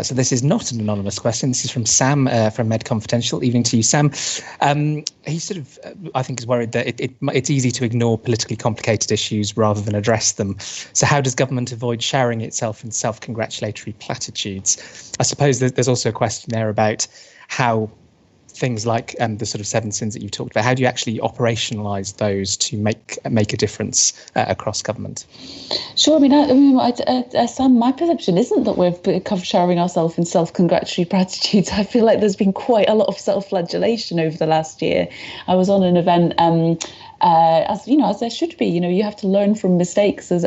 So this is not an anonymous question. This is from Sam from Med Confidential. Evening to you, Sam. He sort of, I think, is worried that it's easy to ignore politically complicated issues rather than address them. So how does government avoid showering itself in self-congratulatory platitudes? I suppose there's also a question there about how things like the sort of 7 sins that you've talked about, how do you actually operationalise those to make a difference across government? Sure. I mean, Sam, my perception isn't that we're showering ourselves in self-congratulatory platitudes. I feel like there's been quite a lot of self-flagellation over the last year. I was on an event, as you know, as there should be. You know, you have to learn from mistakes as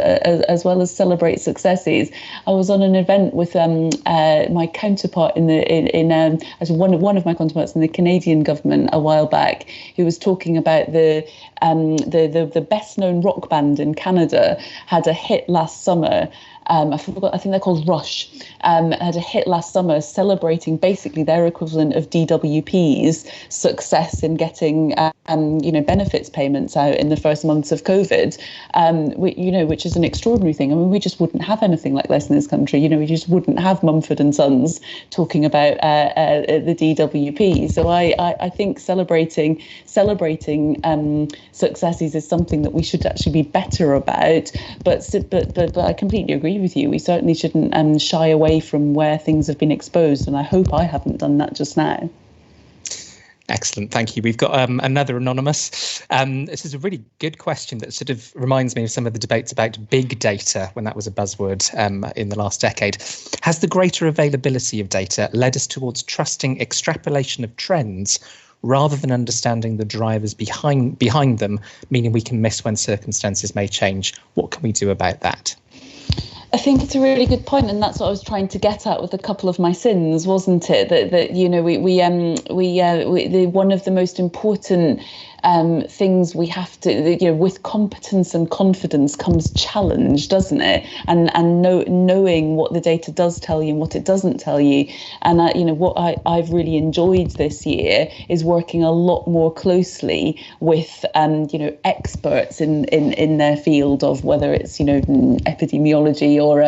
well as celebrate successes. I was on an event with my counterpart as one of my counterparts in the Canadian government a while back, who was talking about the best known rock band in Canada had a hit last summer. I forgot, I think they're called Rush, had a hit last summer celebrating basically their equivalent of DWP's success in getting, benefits payments out in the first months of COVID, which is an extraordinary thing. I mean, we just wouldn't have anything like this in this country. You know, we just wouldn't have Mumford and Sons talking about the DWP. So I think celebrating successes is something that we should actually be better about. But I completely agree with you. We certainly shouldn't shy away from where things have been exposed, and I hope I haven't done that just now. Excellent, thank you. We've got another anonymous. This is a really good question that sort of reminds me of some of the debates about big data when that was a buzzword in the last decade. Has the greater availability of data led us towards trusting extrapolation of trends rather than understanding the drivers behind them, meaning we can miss when circumstances may change? What can we do about that? I think it's a really good point, and that's what I was trying to get at with a couple of my sins, wasn't it? That you know, one of the most important things we have to, you know, with competence and confidence comes challenge, doesn't it? And knowing what the data does tell you and what it doesn't tell you. And what I've really enjoyed this year is working a lot more closely with experts in their field of whether it's epidemiology or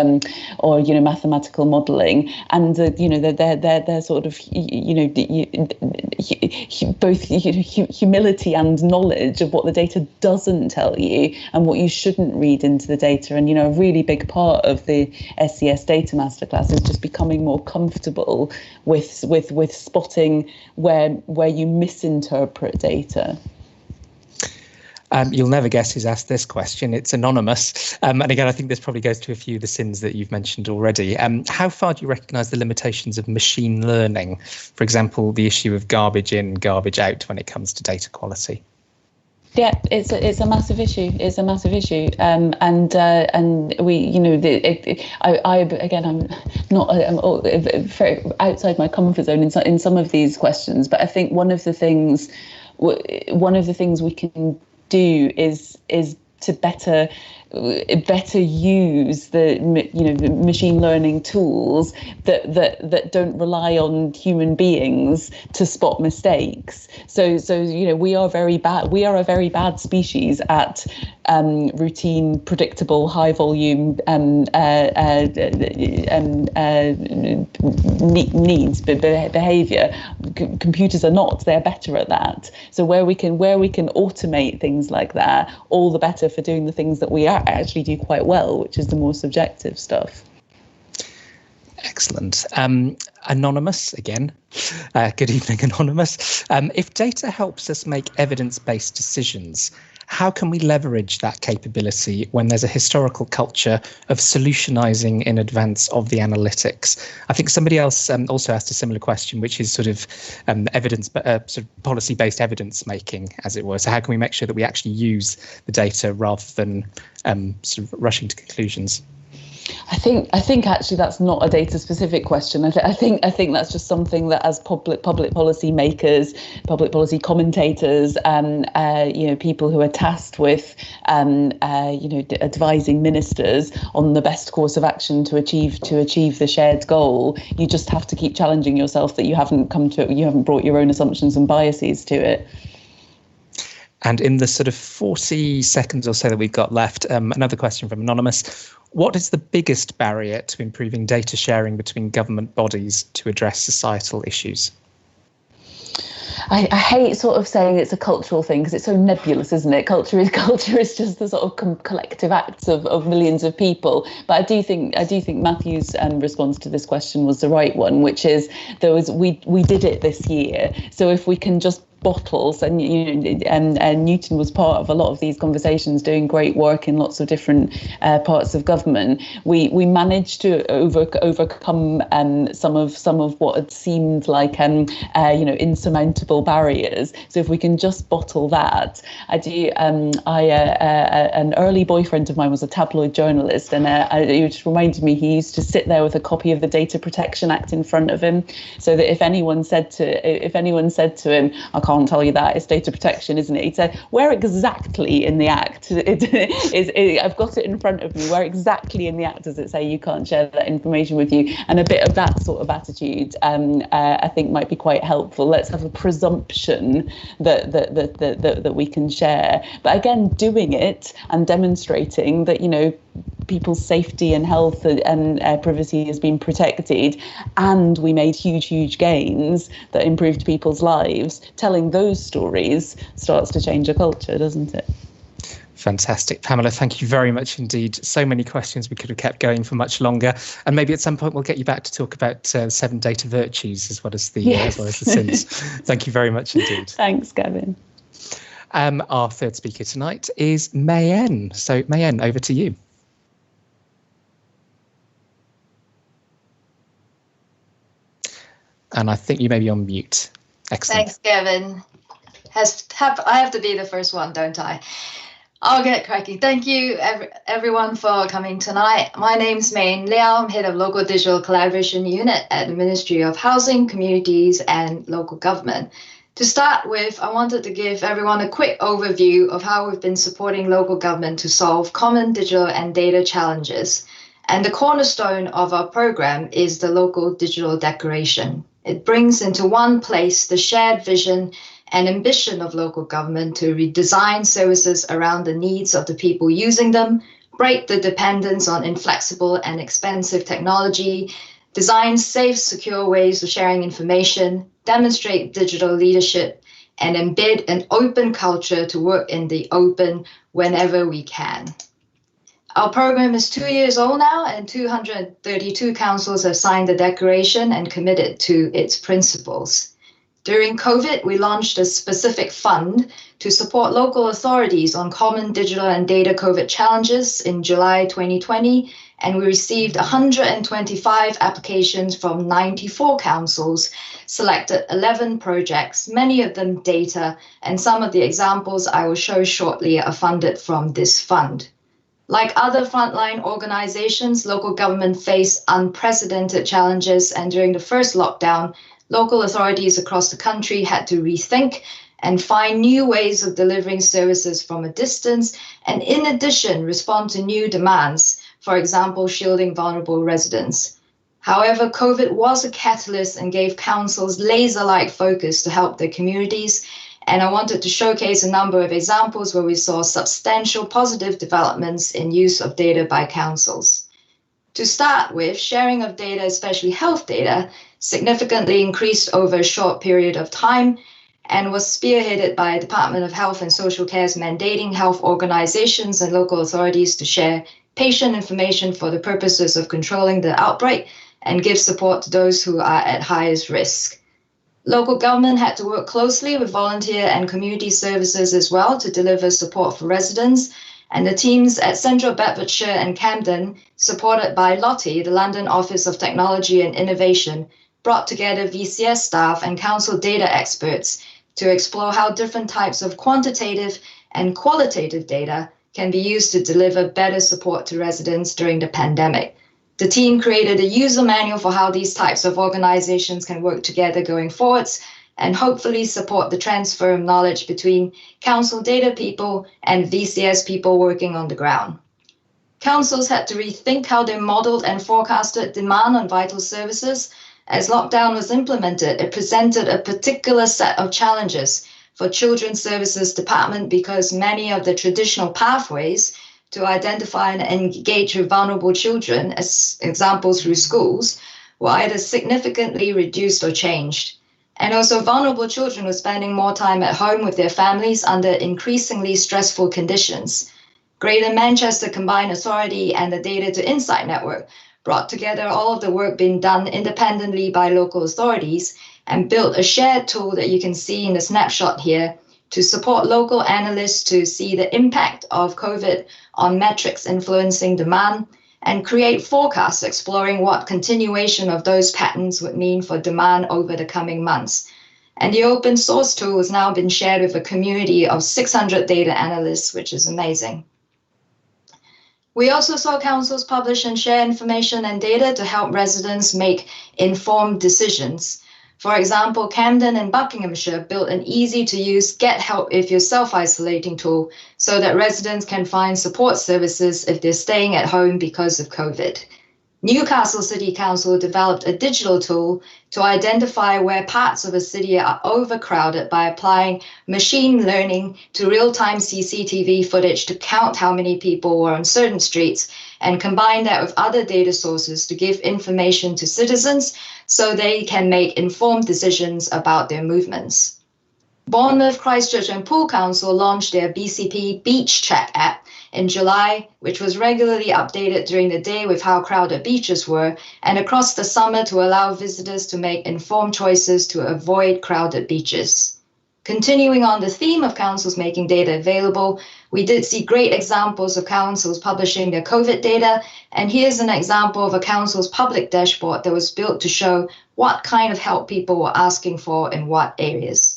mathematical modelling, and they're sort of both humility and knowledge of what the data doesn't tell you and what you shouldn't read into the data. And a really big part of the SCS Data Masterclass is just becoming more comfortable with spotting where you misinterpret data. You'll never guess who's asked this question. It's anonymous. And again, I think this probably goes to a few of the sins that you've mentioned already. How far do you recognise the limitations of machine learning? For example, the issue of garbage in, garbage out when it comes to data quality. Yeah, it's a massive issue. It's a massive issue, and we, I'm very outside my comfort zone in some of these questions. But I think one of the things we can do is to better use the machine learning tools that don't rely on human beings to spot mistakes. So we are very bad. We are a very bad species at routine, predictable, high volume needs behavior. Computers are not. They're better at that. So where we can automate things like that, all the better for doing the things that we actually do quite well, which is the more subjective stuff. Excellent. Anonymous again. Good evening, Anonymous. If data helps us make evidence-based decisions, how can we leverage that capability when there's a historical culture of solutionizing in advance of the analytics? I think somebody else also asked a similar question, which is sort of sort of policy-based evidence making, as it were. So how can we make sure that we actually use the data rather than sort of rushing to conclusions? I think actually that's not a data specific question. I think that's just something that as public policy makers, public policy commentators, people who are tasked with advising ministers on the best course of action to achieve the shared goal, you just have to keep challenging yourself that you haven't brought your own assumptions and biases to it. And in the sort of 40 seconds or so that we've got left, another question from Anonymous. What is the biggest barrier to improving data sharing between government bodies to address societal issues? I hate sort of saying it's a cultural thing because it's so nebulous, isn't it? Culture is just the sort of collective acts of millions of people. But I do think Matthew's response to this question was the right one, which is we did it this year. So if we can just bottles, and Newton was part of a lot of these conversations, doing great work in lots of different parts of government. We managed to overcome some of what had seemed like insurmountable barriers. So if we can just bottle that, an early boyfriend of mine was a tabloid journalist, and it just reminded me he used to sit there with a copy of the Data Protection Act in front of him, so that if anyone said to him, I can't tell you that, it's data protection, isn't it? He'd say, where exactly in the Act I've got it in front of me, where exactly in the Act does it say you can't share that information with you? And a bit of that sort of attitude, I think, might be quite helpful. Let's have a presumption that we can share, but again, doing it and demonstrating that people's safety and health and privacy has been protected, and we made huge gains that improved people's lives. Telling those stories starts to change a culture, doesn't it? Fantastic. Pamela, thank you very much indeed. So many questions, we could have kept going for much longer. And maybe at some point we'll get you back to talk about 7 data virtues as well as the sins. Thank you very much indeed. Thanks, Gavin. Our third speaker tonight is Mayan. So Mayan, over to you. And I think you may be on mute. Excellent. Thanks, Gavin. I have to be the first one, don't I? I'll get cracking. Thank you, everyone, for coming tonight. My name's Mayan Liao. I'm head of Local Digital Collaboration Unit at the Ministry of Housing, Communities and Local Government. To start with, I wanted to give everyone a quick overview of how we've been supporting local government to solve common digital and data challenges. And the cornerstone of our program is the Local Digital Declaration. It brings into one place the shared vision and ambition of local government to redesign services around the needs of the people using them, break the dependence on inflexible and expensive technology, design safe, secure ways of sharing information, demonstrate digital leadership, and embed an open culture to work in the open whenever we can. Our program is 2 years old now, and 232 councils have signed the declaration and committed to its principles. During COVID, we launched a specific fund to support local authorities on common digital and data COVID challenges in July 2020, and we received 125 applications from 94 councils, selected 11 projects, many of them data, and some of the examples I will show shortly are funded from this fund. Like other frontline organizations, local government face unprecedented challenges, and during the first lockdown, local authorities across the country had to rethink and find new ways of delivering services from a distance, and in addition, respond to new demands, for example, shielding vulnerable residents. However, COVID was a catalyst and gave councils laser-like focus to help their communities, and I wanted to showcase a number of examples where we saw substantial positive developments in use of data by councils. To start with, sharing of data, especially health data, significantly increased over a short period of time and was spearheaded by the Department of Health and Social Care's mandating health organizations and local authorities to share patient information for the purposes of controlling the outbreak and give support to those who are at highest risk. Local government had to work closely with volunteer and community services as well to deliver support for residents, and the teams at Central Bedfordshire and Camden, supported by LOTTI, the London Office of Technology and Innovation, brought together VCS staff and council data experts to explore how different types of quantitative and qualitative data can be used to deliver better support to residents during the pandemic. The team created a user manual for how these types of organizations can work together going forwards and hopefully support the transfer of knowledge between council data people and VCS people working on the ground. Councils had to rethink how they modeled and forecasted demand on vital services. As lockdown was implemented, it presented a particular set of challenges for Children's Services Department because many of the traditional pathways to identify and engage with vulnerable children, as examples through schools, were either significantly reduced or changed. And also vulnerable children were spending more time at home with their families under increasingly stressful conditions. Greater Manchester Combined Authority and the Data to Insight Network brought together all of the work being done independently by local authorities and built a shared tool that you can see in the snapshot here to support local analysts to see the impact of COVID on metrics influencing demand and create forecasts exploring what continuation of those patterns would mean for demand over the coming months. And the open source tool has now been shared with a community of 600 data analysts, which is amazing. We also saw councils publish and share information and data to help residents make informed decisions. For example, Camden and Buckinghamshire built an easy-to-use Get Help If You're Self-Isolating tool so that residents can find support services if they're staying at home because of COVID. Newcastle City Council developed a digital tool to identify where parts of a city are overcrowded by applying machine learning to real-time CCTV footage to count how many people were on certain streets and combine that with other data sources to give information to citizens so they can make informed decisions about their movements. Bournemouth, Christchurch and Poole Council launched their BCP Beach Check app in July, which was regularly updated during the day with how crowded beaches were and across the summer to allow visitors to make informed choices to avoid crowded beaches. Continuing on the theme of councils making data available, we did see great examples of councils publishing their COVID data, and here's an example of a council's public dashboard that was built to show what kind of help people were asking for in what areas.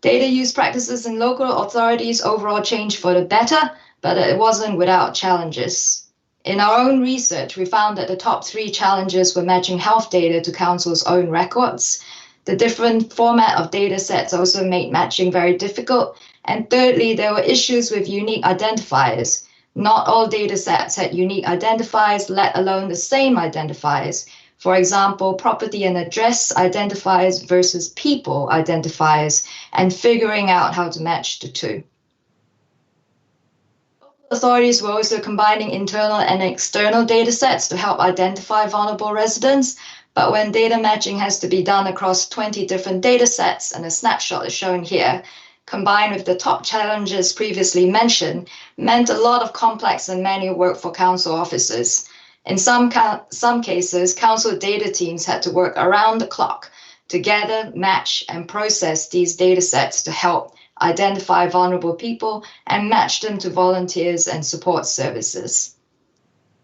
Data use practices in local authorities overall changed for the better, but it wasn't without challenges. In our own research, we found that the top 3 challenges were matching health data to council's own records. The different format of data sets also made matching very difficult. And thirdly, there were issues with unique identifiers. Not all data sets had unique identifiers, let alone the same identifiers. For example, property and address identifiers versus people identifiers, and figuring out how to match the two. Authorities were also combining internal and external data sets to help identify vulnerable residents. But when data matching has to be done across 20 different data sets, and a snapshot is shown here, combined with the top challenges previously mentioned, meant a lot of complex and manual work for council officers. In some cases, council data teams had to work around the clock to gather, match, and process these data sets to help identify vulnerable people and match them to volunteers and support services.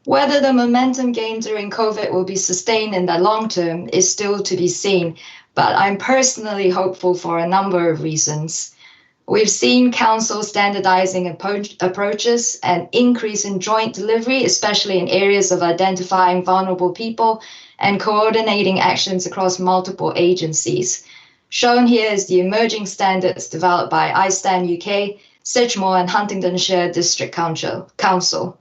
Whether the momentum gained during COVID will be sustained in the long term is still to be seen, but I'm personally hopeful for a number of reasons. We've seen councils standardizing approaches and increase in joint delivery, especially in areas of identifying vulnerable people and coordinating actions across multiple agencies. Shown here is the emerging standards developed by iStan UK, Sedgemoor and Huntingdonshire District Council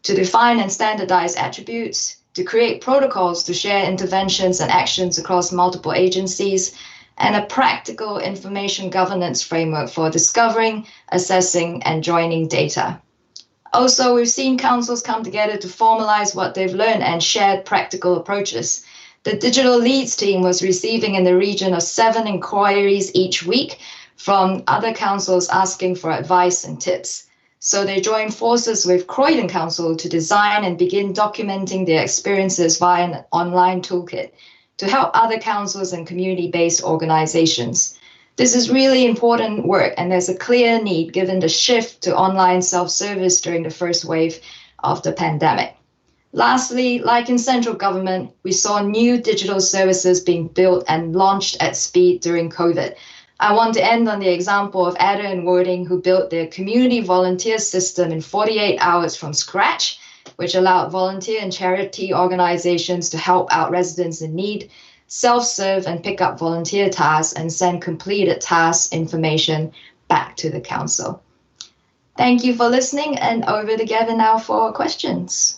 to define and standardize attributes, to create protocols to share interventions and actions across multiple agencies, and a practical information governance framework for discovering, assessing, and joining data. Also, we've seen councils come together to formalize what they've learned and shared practical approaches. The digital leads team was receiving in the region of 7 inquiries each week from other councils asking for advice and tips. So they joined forces with Croydon Council to design and begin documenting their experiences via an online toolkit to help other councils and community-based organizations. This is really important work, and there's a clear need given the shift to online self-service during the first wave of the pandemic. Lastly, like in central government, we saw new digital services being built and launched at speed during COVID. I want to end on the example of Ada and Wording, who built their community volunteer system in 48 hours from scratch, which allowed volunteer and charity organizations to help out residents in need, self-serve and pick up volunteer tasks, and send completed task information back to the council. Thank you for listening, and over to Gavin now for questions.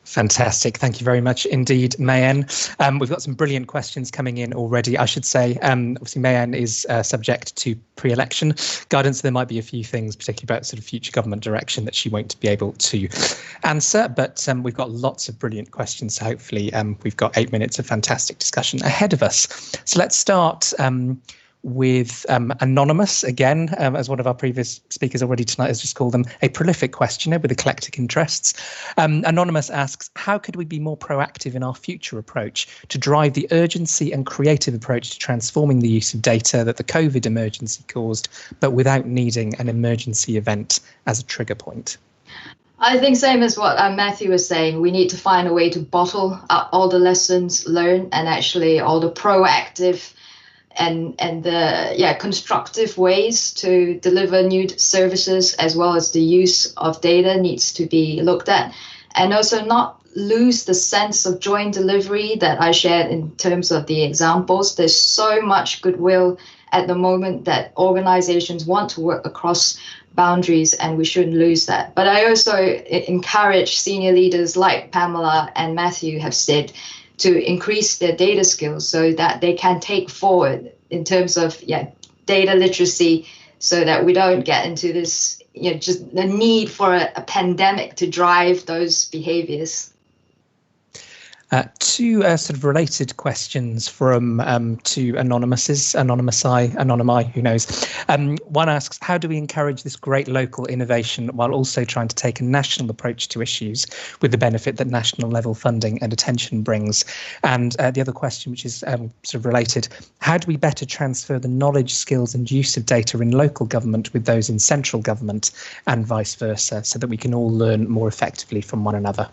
Fantastic. Thank you very much indeed, Mayan. We've got some brilliant questions coming in already. I should say, obviously, Mayan is subject to pre-election guidance. There might be a few things, particularly about sort of future government direction, that she won't be able to answer. But we've got lots of brilliant questions. So hopefully we've got 8 minutes of fantastic discussion ahead of us. So let's start with Anonymous again, as one of our previous speakers already tonight has just called them, a prolific questioner with eclectic interests. Anonymous asks, how could we be more proactive in our future approach to drive the urgency and creative approach to transforming the use of data that the COVID emergency caused, but without needing an emergency event as a trigger point? I think same as what Matthew was saying, we need to find a way to bottle up all the lessons learned and actually all the proactive and the constructive ways to deliver new services, as well as the use of data needs to be looked at, and also not lose the sense of joint delivery that I shared in terms of the examples. There's so much goodwill at the moment that organizations want to work across boundaries, and we shouldn't lose that. But I also encourage senior leaders like Pamela and Matthew have said to increase their data skills so that they can take forward in terms of data literacy, so that we don't get into this just the need for a pandemic to drive those behaviors. Two sort of related questions from two anonymi, who knows. One asks, how do we encourage this great local innovation while also trying to take a national approach to issues with the benefit that national level funding and attention brings? And the other question, which is sort of related, how do we better transfer the knowledge, skills and use of data in local government with those in central government and vice versa, so that we can all learn more effectively from one another?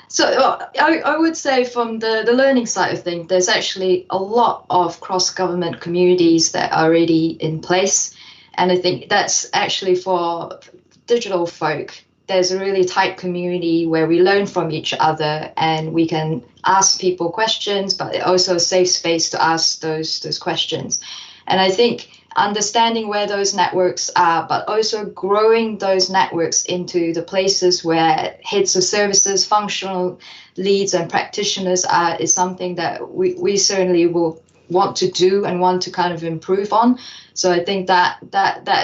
So I would say from the learning side of things, there's actually a lot of cross-government communities that are already in place. And I think that's actually for digital folk. There's a really tight community where we learn from each other and we can ask people questions, but also a safe space to ask those questions. And I think understanding where those networks are, but also growing those networks into the places where heads of services, functional leads and practitioners are, is something that we certainly will want to do and want to kind of improve on. So I think that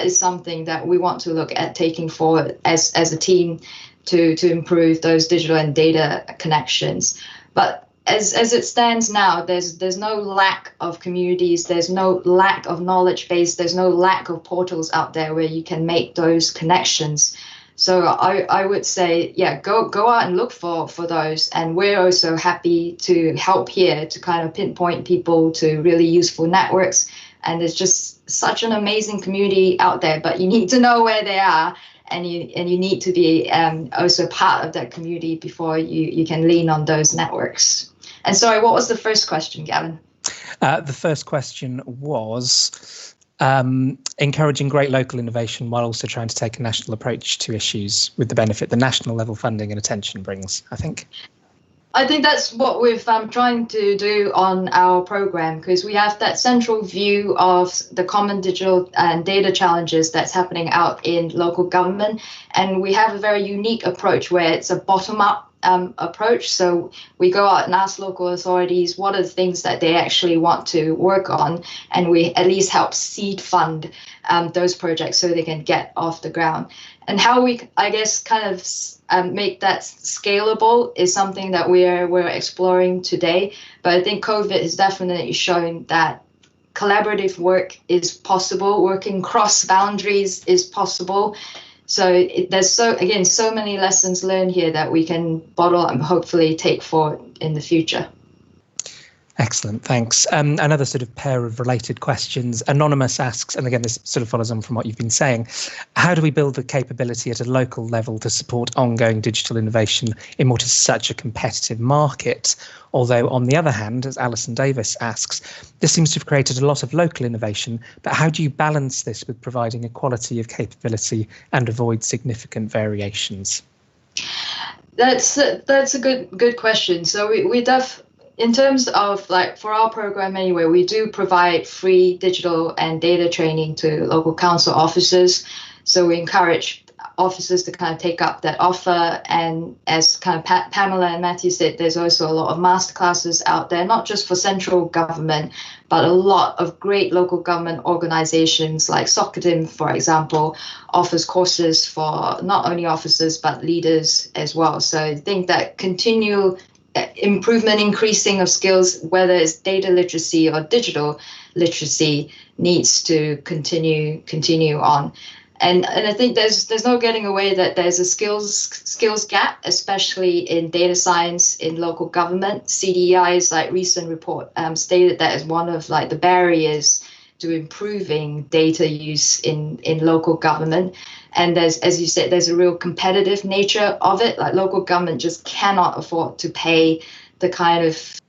is something that we want to look at taking forward as a team to improve those digital and data connections. But as it stands now, there's no lack of communities, there's no lack of knowledge base, there's no lack of portals out there where you can make those connections. So I would say, go out and look for those. And we're also happy to help here to kind of pinpoint people to really useful networks. And there's just such an amazing community out there, but you need to know where they are. And you need to be also part of that community before you can lean on those networks. And sorry, what was the first question, Gavin? The first question was encouraging great local innovation while also trying to take a national approach to issues with the benefit the national level funding and attention brings, I think. I think that's what we've trying to do on our program, because we have that central view of the common digital and data challenges that's happening out in local government. And we have a very unique approach where it's a bottom-up approach. So we go out and ask local authorities what are the things that they actually want to work on, and we at least help seed fund those projects so they can get off the ground. And how we, I guess, kind of make that scalable is something that we're exploring today. But I think COVID has definitely shown that collaborative work is possible, working cross boundaries is possible. So there's so many lessons learned here that we can bottle and hopefully take forward in the future. Excellent, thanks. Another sort of pair of related questions. Anonymous asks, and again, this sort of follows on from what you've been saying, how do we build the capability at a local level to support ongoing digital innovation in what is such a competitive market? Although, on the other hand, as Alison Davis asks, this seems to have created a lot of local innovation, but how do you balance this with providing a quality of capability and avoid significant variations? That's a good question. So we in terms of like for our program anyway, we do provide free digital and data training to local council officers. So we encourage officers to kind of take up that offer. And as kind of Pamela and Matthew said, there's also a lot of masterclasses out there, not just for central government, but a lot of great local government organizations like Socratim, for example, offers courses for not only officers, but leaders as well. So I think that continual improvement, increasing of skills, whether it's data literacy or digital literacy, needs to continue on. And I think there's no getting away that there's a skills gap, especially in data science in local government. CDEI's like recent report stated that as one of like the barriers to improving data use in local government. And there's, as you said, there's a real competitive nature of it. Like local government just cannot afford to pay the kind of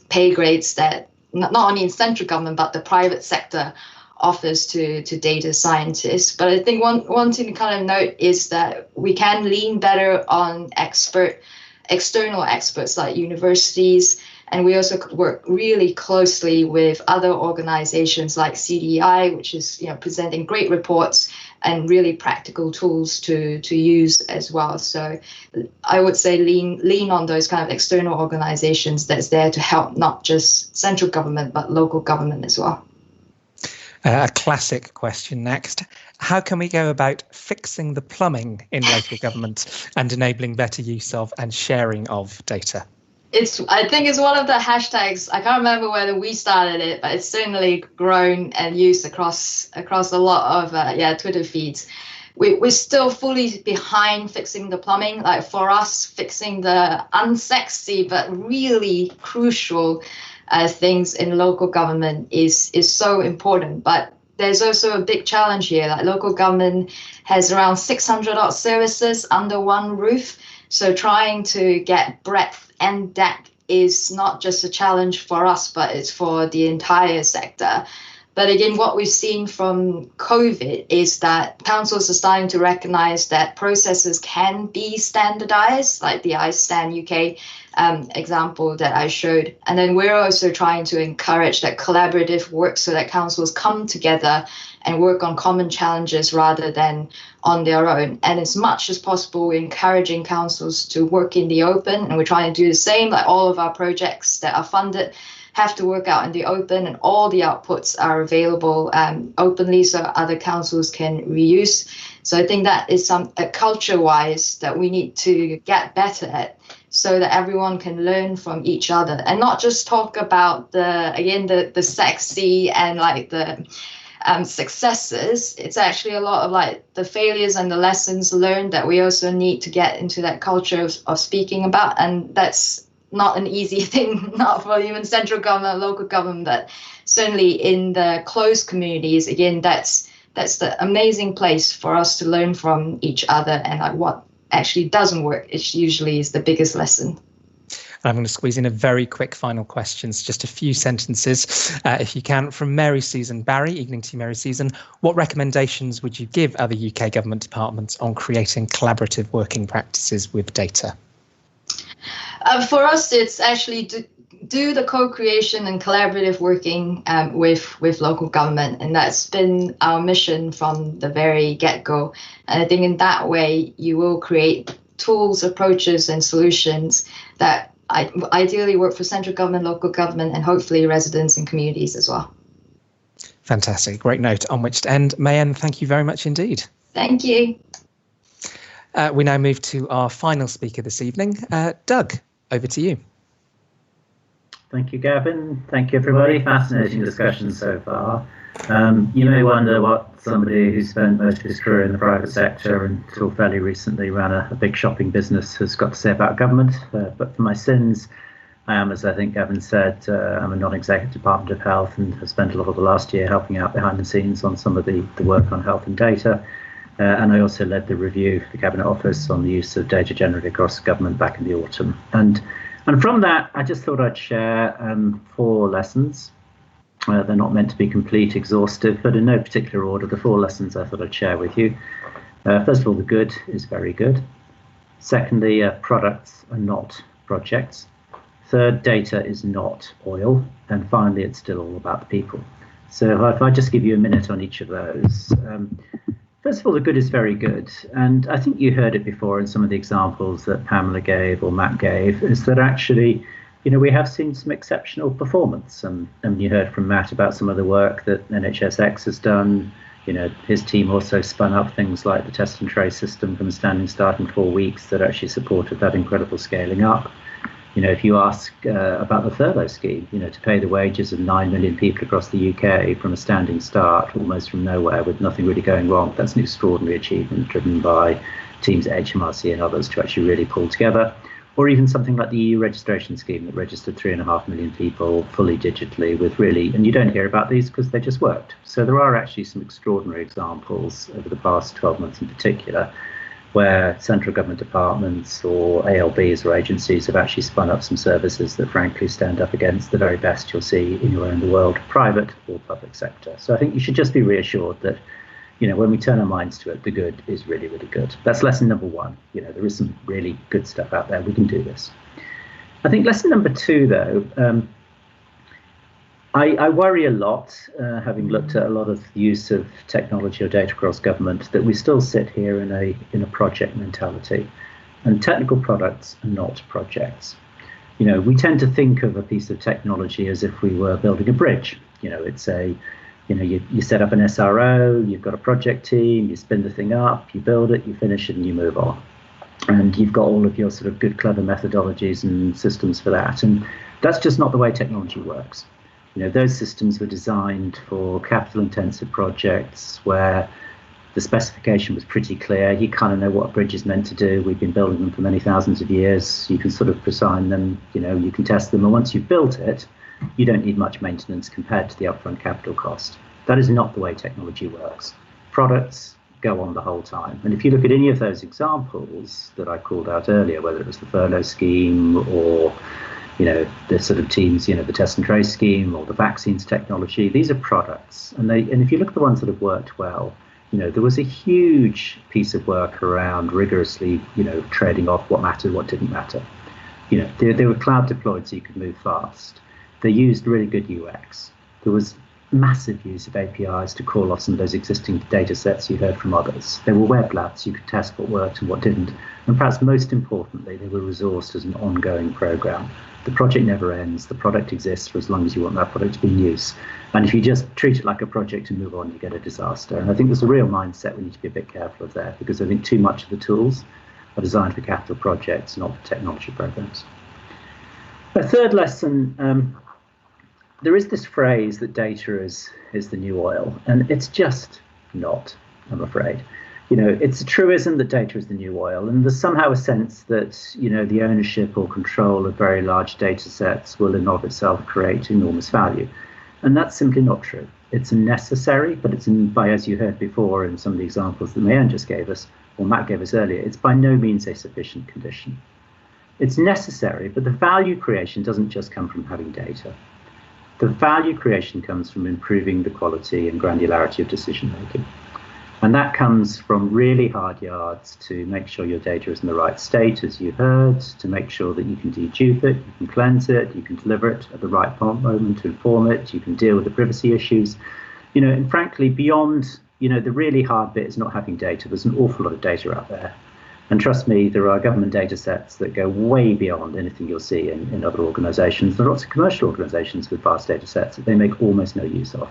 pay grades that not only in central government, but the private sector offers to data scientists. But I think one thing to kind of note is that we can lean better on external experts like universities. And we also work really closely with other organizations like CDI, which is presenting great reports and really practical tools to use as well. So I would say lean on those kind of external organizations that's there to help not just central government, but local government as well. A classic question next. How can we go about fixing the plumbing in local government and enabling better use of and sharing of data? I think it's one of the hashtags. I can't remember whether we started it, but it's certainly grown and used across a lot of Twitter feeds. We're still fully behind fixing the plumbing. Like for us, fixing the unsexy but really crucial things in local government is so important. But there's also a big challenge here. Like local government has around 600 odd services under one roof. So trying to get breadth and depth is not just a challenge for us, but it's for the entire sector. But again, what we've seen from COVID is that councils are starting to recognize that processes can be standardized, like the iStan UK example that I showed. And then we're also trying to encourage that collaborative work so that councils come together and work on common challenges rather than on their own. And as much as possible, we're encouraging councils to work in the open, and we're trying to do the same. Like all of our projects that are funded have to work out in the open, and all the outputs are available openly so other councils can reuse. So I think that is some culture-wise that we need to get better at, so that everyone can learn from each other and not just talk about the sexy and like the successes. It's actually a lot of like the failures and the lessons learned that we also need to get into that culture of speaking about. And that's not an easy thing, not for even central government, local government, but certainly in the closed communities. Again, that's the amazing place for us to learn from each other, and like what actually doesn't work, it usually is the biggest lesson. I'm going to squeeze in a very quick final question, just a few sentences, if you can, from Mary Susan Barry. Evening to you, Mary Susan. What recommendations would you give other UK government departments on creating collaborative working practices with data? For us, it's actually do the co-creation and collaborative working with local government, and that's been our mission from the very get-go. And I think in that way, you will create tools, approaches, and solutions that ideally work for central government, local government, and hopefully residents and communities as well. Fantastic. Great note on which to end. Mayan, thank you very much indeed. Thank you. We now move to our final speaker this evening. Doug, over to you. Thank you, Gavin. Thank you, everybody. Fascinating discussion so far. You may wonder what somebody who spent most of his career in the private sector until fairly recently ran a big shopping business has got to say about government. But for my sins, I am, as I think Gavin said, I'm a non-executive Department of Health and have spent a lot of the last year helping out behind the scenes on some of the work on health and data. And I also led the review for the Cabinet Office on the use of data generally across government back in the autumn. And from that, I just thought I'd share 4 lessons. They're not meant to be complete, exhaustive, but in no particular order, the 4 lessons I thought I'd share with you. First of all, the good is very good. Secondly, products are not projects. Third, data is not oil. And finally, it's still all about the people. So if I just give you a minute on each of those. First of all, the good is very good. And I think you heard it before in some of the examples that Pamela gave or Matt gave, is that actually, we have seen some exceptional performance. And you heard from Matt about some of the work that NHSX has done. His team also spun up things like the test and trace system from a standing start in 4 weeks that actually supported that incredible scaling up. If you ask about the furlough scheme, to pay the wages of 9 million people across the UK from a standing start, almost from nowhere, with nothing really going wrong, that's an extraordinary achievement driven by teams at HMRC and others to actually really pull together. Or even something like the EU registration scheme that registered 3.5 million people fully digitally with really, and you don't hear about these because they just worked. So there are actually some extraordinary examples over the past 12 months in particular, where central government departments or ALBs or agencies have actually spun up some services that frankly stand up against the very best you'll see anywhere in the world, private or public sector. So I think you should just be reassured that, when we turn our minds to it, the good is really, really good. That's lesson number 1. There is some really good stuff out there. We can do this. I think lesson number 2, though, I worry a lot, having looked at a lot of use of technology or data across government, that we still sit here in a project mentality, and technical products are not projects. We tend to think of a piece of technology as if we were building a bridge. It's you set up an SRO, you've got a project team, you spin the thing up, you build it, you finish it, and you move on. And you've got all of your sort of good, clever methodologies and systems for that. And that's just not the way technology works. Those systems were designed for capital-intensive projects where the specification was pretty clear. You kind of know what a bridge is meant to do. We've been building them for many thousands of years. You can sort of design them, you can test them. And once you've built it, you don't need much maintenance compared to the upfront capital cost. That is not the way technology works. Products go on the whole time. And if you look at any of those examples that I called out earlier, whether it was the furlough scheme or the sort of teams, the test and trace scheme or the vaccines technology, these are products. And if you look at the ones that have worked well, there was a huge piece of work around rigorously, trading off what mattered, what didn't matter. They were cloud deployed so you could move fast. They used really good UX. There was massive use of APIs to call off some of those existing data sets you heard from others. There were web labs, you could test what worked and what didn't. And perhaps most importantly, they were resourced as an ongoing program. The project never ends. The product exists for as long as you want that product to be in use. And if you just treat it like a project and move on, you get a disaster. And I think there's a real mindset we need to be a bit careful of there, because I think too much of the tools are designed for capital projects, not for technology programs. A third lesson, there is this phrase that data is the new oil, and it's just not, I'm afraid. It's a truism that data is the new oil, and there's somehow a sense that, the ownership or control of very large data sets will in and of itself create enormous value. And that's simply not true. It's necessary, but it's as you heard before in some of the examples that Mayan just gave us, or Matt gave us earlier, it's by no means a sufficient condition. It's necessary, but the value creation doesn't just come from having data. The value creation comes from improving the quality and granularity of decision making. And that comes from really hard yards to make sure your data is in the right state, as you heard, to make sure that you can dedupe it, you can cleanse it, you can deliver it at the right moment to inform it, you can deal with the privacy issues. And frankly, beyond, the really hard bit is not having data. There's an awful lot of data out there. And trust me, there are government data sets that go way beyond anything you'll see in other organizations. There are lots of commercial organizations with vast data sets that they make almost no use of.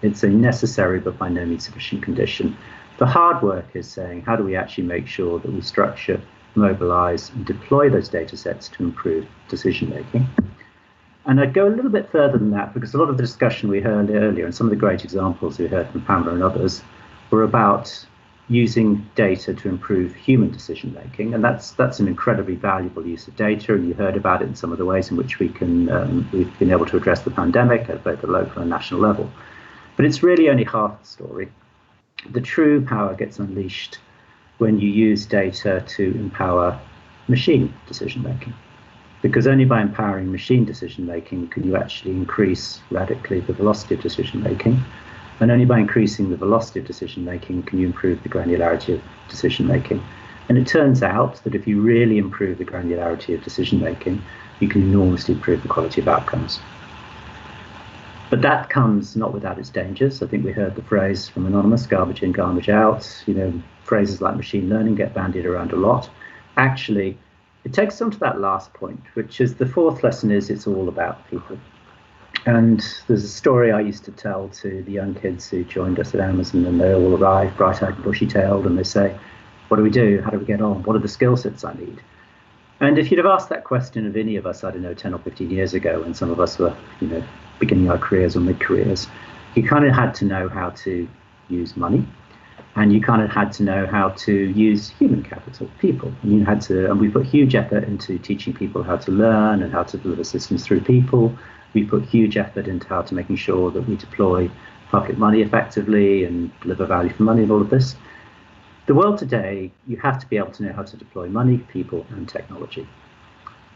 It's a necessary but by no means sufficient condition. The hard work is saying, how do we actually make sure that we structure, mobilize, and deploy those data sets to improve decision making? And I'd go a little bit further than that, because a lot of the discussion we heard earlier and some of the great examples we heard from Pamela and others were about using data to improve human decision making, and that's an incredibly valuable use of data. And you heard about it in some of the ways in which we've been able to address the pandemic at both the local and national level. But it's really only half the story. The true power gets unleashed when you use data to empower machine decision making, because only by empowering machine decision making can you actually increase radically the velocity of decision making. And only by increasing the velocity of decision making can you improve the granularity of decision making. And it turns out that if you really improve the granularity of decision making, you can enormously improve the quality of outcomes. But that comes not without its dangers. I think we heard the phrase from Anonymous, garbage in, garbage out. Phrases like machine learning get bandied around a lot. Actually, it takes us on to that last point, which is the fourth lesson is it's all about people. And there's a story I used to tell to the young kids who joined us at Amazon, and they all arrive bright-eyed and bushy-tailed, and they say, what do we do? How do we get on? What are the skill sets I need? And if you'd have asked that question of any of us, I don't know, 10 or 15 years ago, when some of us were, beginning our careers or mid-careers, you kind of had to know how to use money, and you kind of had to know how to use human capital, people. And we put huge effort into teaching people how to learn and how to deliver systems through people. We put huge effort into how to making sure that we deploy public money effectively and deliver value for money and all of this. The world today, you have to be able to know how to deploy money, people, and technology.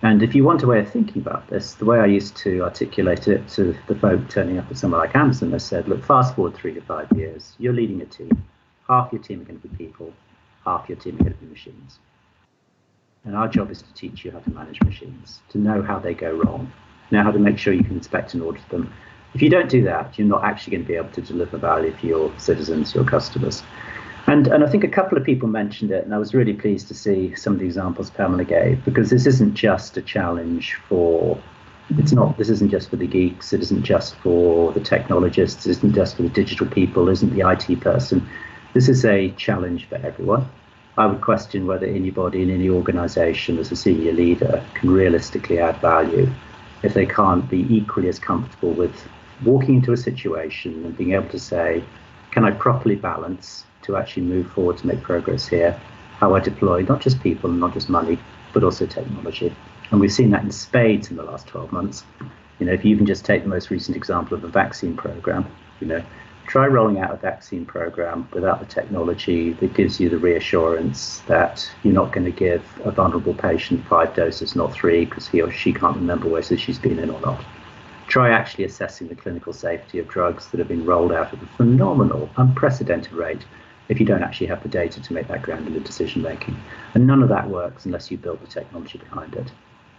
And if you want a way of thinking about this, the way I used to articulate it to the folk turning up at somewhere like Amazon, I said, look, fast forward 3 to 5 years, you're leading a team. Half your team are going to be people, half your team are going to be machines. And our job is to teach you how to manage machines, to know how they go wrong, know how to make sure you can inspect and audit them. If you don't do that, you're not actually going to be able to deliver value for your citizens, your customers. And I think a couple of people mentioned it, and I was really pleased to see some of the examples Pamela gave, because this isn't just a challenge this isn't just for the geeks, it isn't just for the technologists, it isn't just for the digital people, it isn't the IT person. This is a challenge for everyone. I would question whether anybody in any organization as a senior leader can realistically add value if they can't be equally as comfortable with walking into a situation and being able to say, can I properly balance to actually move forward to make progress here, how I deploy not just people and not just money, but also technology. And we've seen that in spades in the last 12 months. If you even just take the most recent example of a vaccine program, try rolling out a vaccine program without the technology that gives you the reassurance that you're not going to give a vulnerable patient 5 doses, not 3, because he or she can't remember whether she's been in or not. Try actually assessing the clinical safety of drugs that have been rolled out at a phenomenal, unprecedented rate if you don't actually have the data to make that granular decision making. And none of that works unless you build the technology behind it.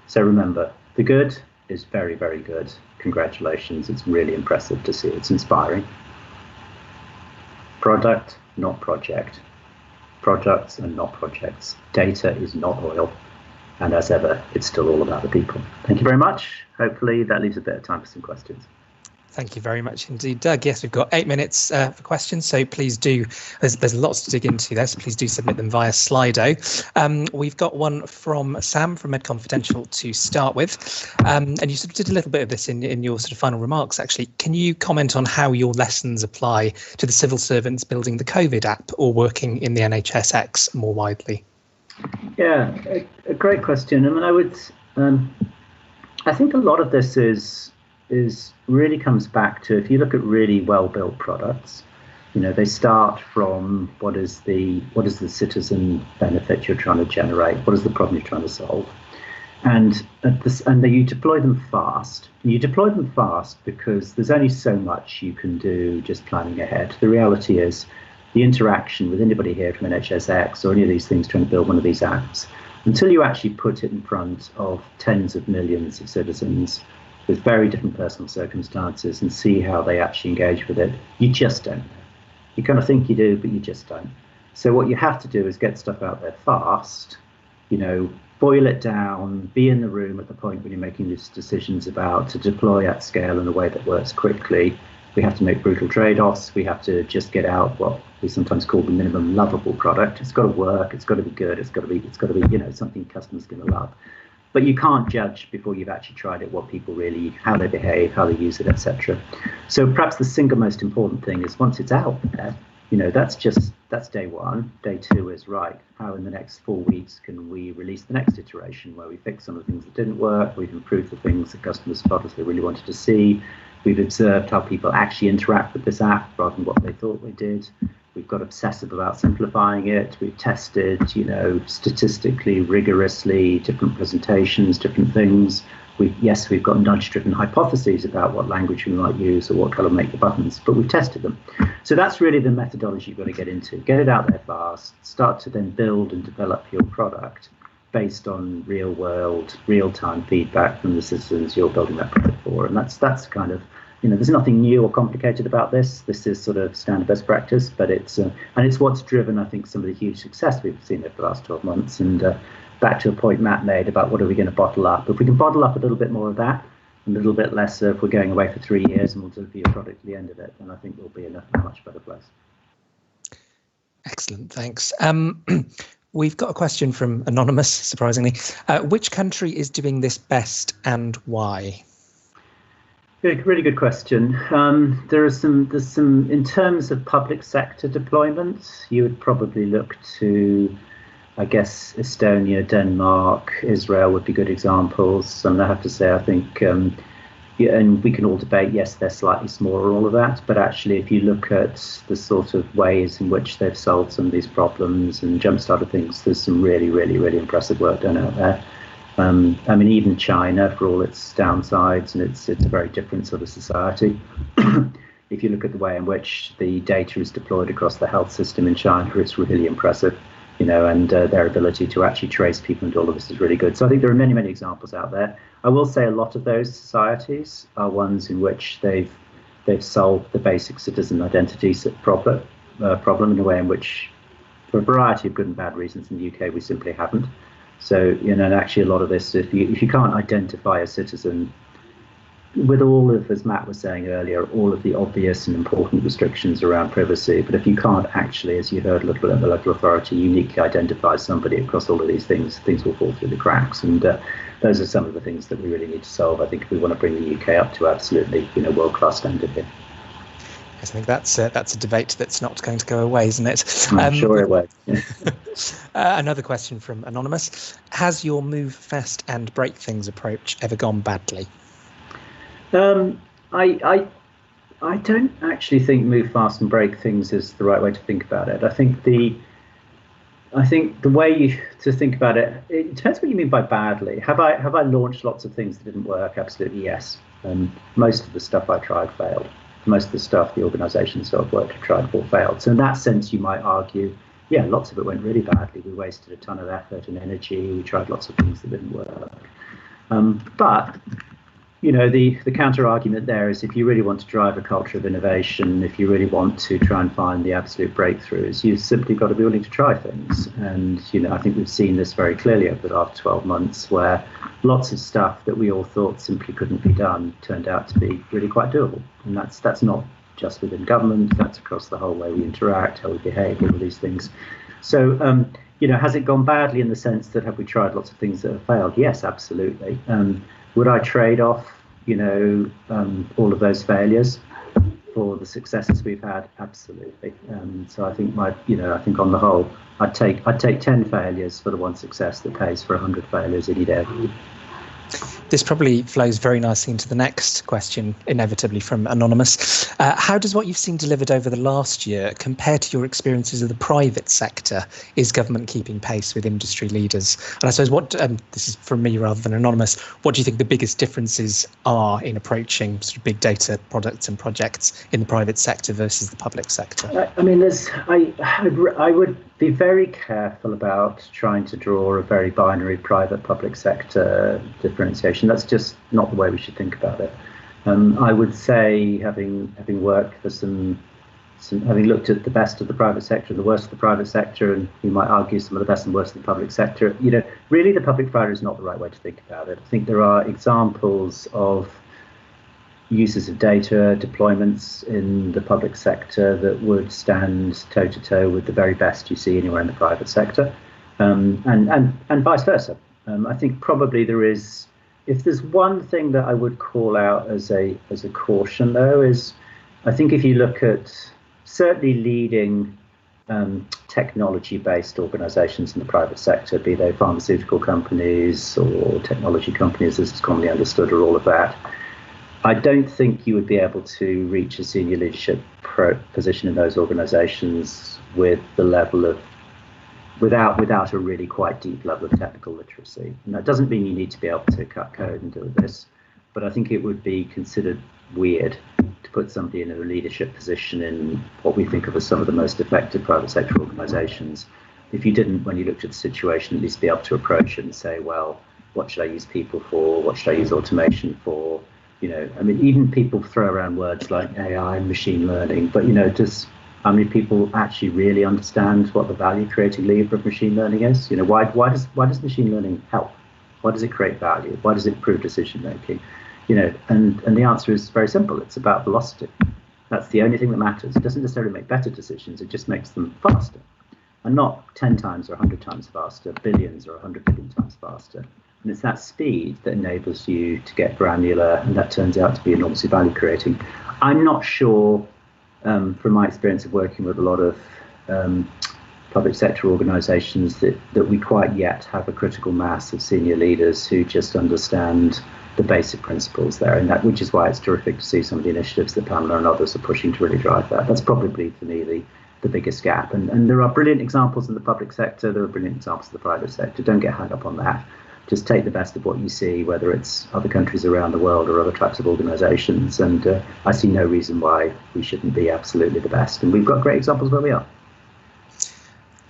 So remember, the good is very, very good. Congratulations, it's really impressive to see. It's inspiring. Product, not project. Products and not projects. Data is not oil. And as ever, it's still all about the people. Thank you very much. Hopefully that leaves a bit of time for some questions. Thank you very much indeed, Doug. Yes, we've got 8 minutes for questions, so please do. There's lots to dig into there, so please do submit them via Slido. We've got one from Sam from Med Confidential to start with, and you sort of did a little bit of this in your sort of final remarks. Actually, can you comment on how your lessons apply to the civil servants building the COVID app or working in the NHSX more widely? Yeah, a great question. I mean, I think a lot of this is really comes back to, if you look at really well-built products, they start from what is the citizen benefit you're trying to generate, what is the problem you're trying to solve, and you deploy them fast. And you deploy them fast because there's only so much you can do just planning ahead. The reality is the interaction with anybody here from NHSX or any of these things trying to build one of these apps, until you actually put it in front of tens of millions of citizens with very different personal circumstances and see how they actually engage with it, you just don't know. You kind of think you do, but you just don't. So what you have to do is get stuff out there fast, boil it down, be in the room at the point when you're making these decisions about to deploy at scale in a way that works quickly. We have to make brutal trade-offs. We have to just get out what we sometimes call the minimum lovable product. It's got to work. It's got to be good. It's got to be something customers are going to love. But you can't judge before you've actually tried it what people really, how they behave, how they use it, etc. So perhaps the single most important thing is once it's out there, that's day one. Day two is, right, how in the next 4 weeks can we release the next iteration where we fix some of the things that didn't work, we've improved the things that customers felt as they really wanted to see, we've observed how people actually interact with this app rather than what they thought they did. We've got obsessive about simplifying it. We've tested, statistically, rigorously, different presentations, different things. We've got nudge-driven hypotheses about what language we might use or what colour make the buttons, but we've tested them. So that's really the methodology you've got to get into. Get it out there fast, start to then build and develop your product based on real-world, real-time feedback from the citizens you're building that product for. And that's kind of, there's nothing new or complicated about this. This is sort of standard best practice, but it's what's driven, I think, some of the huge success we've seen over the last 12 months. And back to a point Matt made about what are we going to bottle up. If we can bottle up a little bit more of that, a little bit less of we're going away for 3 years and we'll deliver your product at the end of it, then I think we'll be in a much better place. Excellent, thanks. We've got a question from Anonymous, surprisingly. Which country is doing this best and why? Really good question. There's some in terms of public sector deployments, you would probably look to, I guess, Estonia, Denmark, Israel would be good examples. And I have to say, I think, and we can all debate, yes, they're slightly smaller, all of that. But actually, if you look at the sort of ways in which they've solved some of these problems and jump-started things, there's some really, really, really impressive work done out there. Even China, for all its downsides, and it's a very different sort of society. If you look at the way in which the data is deployed across the health system in China, it's really impressive. And their ability to actually trace people and all of this is really good. So I think there are many, many examples out there. I will say a lot of those societies are ones in which they've solved the basic citizen identity problem in a way in which, for a variety of good and bad reasons, in the UK we simply haven't. So, and actually a lot of this, if you can't identify a citizen with all of, as Matt was saying earlier, all of the obvious and important restrictions around privacy, but if you can't actually, as you heard a little bit at the local authority, uniquely identify somebody across all of these things will fall through the cracks. And those are some of the things that we really need to solve, I think, if we want to bring the UK up to absolutely, world-class standard here. I think that's a debate that's not going to go away, isn't it? I'm sure it will. Another question from Anonymous. Has your move fast and break things approach ever gone badly? I don't actually think move fast and break things is the right way to think about it. I think the way to think about it, it depends what you mean by badly. Have I launched lots of things that didn't work? Absolutely, yes. Most of the stuff I tried failed. Most of the stuff the organisations that I've worked with tried for failed. So in that sense, you might argue, yeah, lots of it went really badly. We wasted a ton of effort and energy. We tried lots of things that didn't work. But the counter argument there is, if you really want to drive a culture of innovation, if you really want to try and find the absolute breakthroughs, you've simply got to be willing to try things. And I think we've seen this very clearly over the last 12 months, where lots of stuff that we all thought simply couldn't be done turned out to be really quite doable. And that's not just within government, that's across the whole way we interact, how we behave, all of these things. So has it gone badly in the sense that have we tried lots of things that have failed? Yes, absolutely. Would I trade off, all of those failures for the successes we've had? Absolutely. So I think I think on the whole, I'd take 10 failures for the one success that pays for 100 failures any day. This probably flows very nicely into the next question, inevitably, from Anonymous. How does what you've seen delivered over the last year compare to your experiences of the private sector? Is government keeping pace with industry leaders? And I suppose this is from me rather than Anonymous, what do you think the biggest differences are in approaching sort of big data products and projects in the private sector versus the public sector? I would be very careful about trying to draw a very binary private-public sector differentiation. That's just not the way we should think about it. I would say, having worked for having looked at the best of the private sector and the worst of the private sector, and you might argue some of the best and worst of the public sector, really the public provider is not the right way to think about it. I think there are examples of uses of data, deployments in the public sector that would stand toe-to-toe with the very best you see anywhere in the private sector, and vice versa. I think probably there is, if there's one thing that I would call out as a caution, though, is I think if you look at certainly leading technology-based organisations in the private sector, be they pharmaceutical companies or technology companies, as is commonly understood, or all of that. I don't think you would be able to reach a senior leadership position in those organisations with the level of without a really quite deep level of technical literacy. And that doesn't mean you need to be able to cut code and do this, but I think it would be considered weird to put somebody in a leadership position in what we think of as some of the most effective private sector organisations if you didn't, when you looked at the situation, at least be able to approach it and say, well, what should I use people for? What should I use automation for? You know, I mean, even people throw around words like AI and machine learning, but, you know, how many people actually really understand what the value creating lever of machine learning is? You know, why does machine learning help? Why does it create value? Why does it improve decision making? You know, and the answer is very simple. It's about velocity. That's the only thing that matters. It doesn't necessarily make better decisions. It just makes them faster, and not 10 times or 100 times faster, billions or 100 billion times faster. And it's that speed that enables you to get granular, and that turns out to be enormously value creating. I'm not sure, from my experience of working with a lot of public sector organisations, that we quite yet have a critical mass of senior leaders who just understand the basic principles there, and which is why it's terrific to see some of the initiatives that Pamela and others are pushing to really drive that. That's probably, for me, the biggest gap. And there are brilliant examples in the public sector, there are brilliant examples in the private sector. Don't get hung up on that. Just take the best of what you see, whether it's other countries around the world or other types of organisations. And I see no reason why we shouldn't be absolutely the best. And we've got great examples where we are.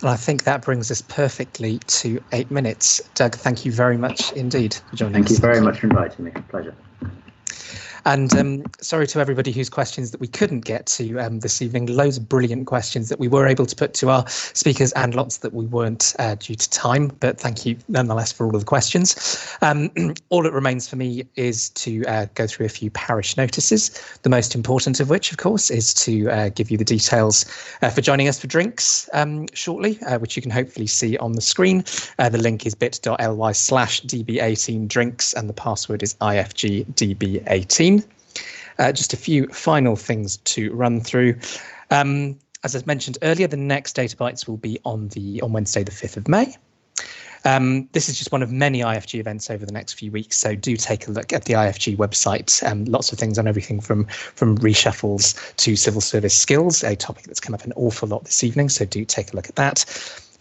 And I think that brings us perfectly to 8 minutes. Doug, thank you very much indeed for joining us. Thank you very much for inviting me. Pleasure. And sorry to everybody whose questions that we couldn't get to this evening. Loads of brilliant questions that we were able to put to our speakers and lots that we weren't due to time. But thank you nonetheless for all of the questions. All it remains for me is to go through a few parish notices, the most important of which, of course, is to give you the details for joining us for drinks shortly, which you can hopefully see on the screen. The link is bit.ly/db18 drinks and the password is ifgdb18. Just a few final things to run through. As I mentioned earlier, the next Data Bites will be on Wednesday, the 5th of May. This is just one of many IFG events over the next few weeks, so do take a look at the IFG website. Lots of things on everything from reshuffles to civil service skills, a topic that's come up an awful lot this evening, so do take a look at that.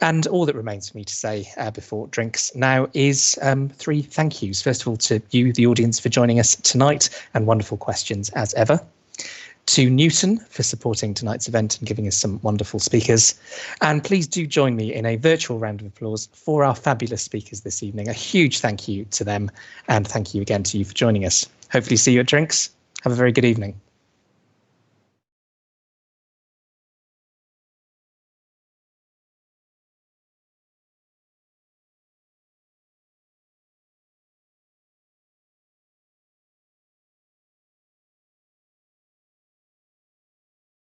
And all that remains for me to say before drinks now is 3 thank yous. First of all, to you, the audience, for joining us tonight and wonderful questions as ever. To Newton for supporting tonight's event and giving us some wonderful speakers. And please do join me in a virtual round of applause for our fabulous speakers this evening. A huge thank you to them, and thank you again to you for joining us. Hopefully see you at drinks. Have a very good evening.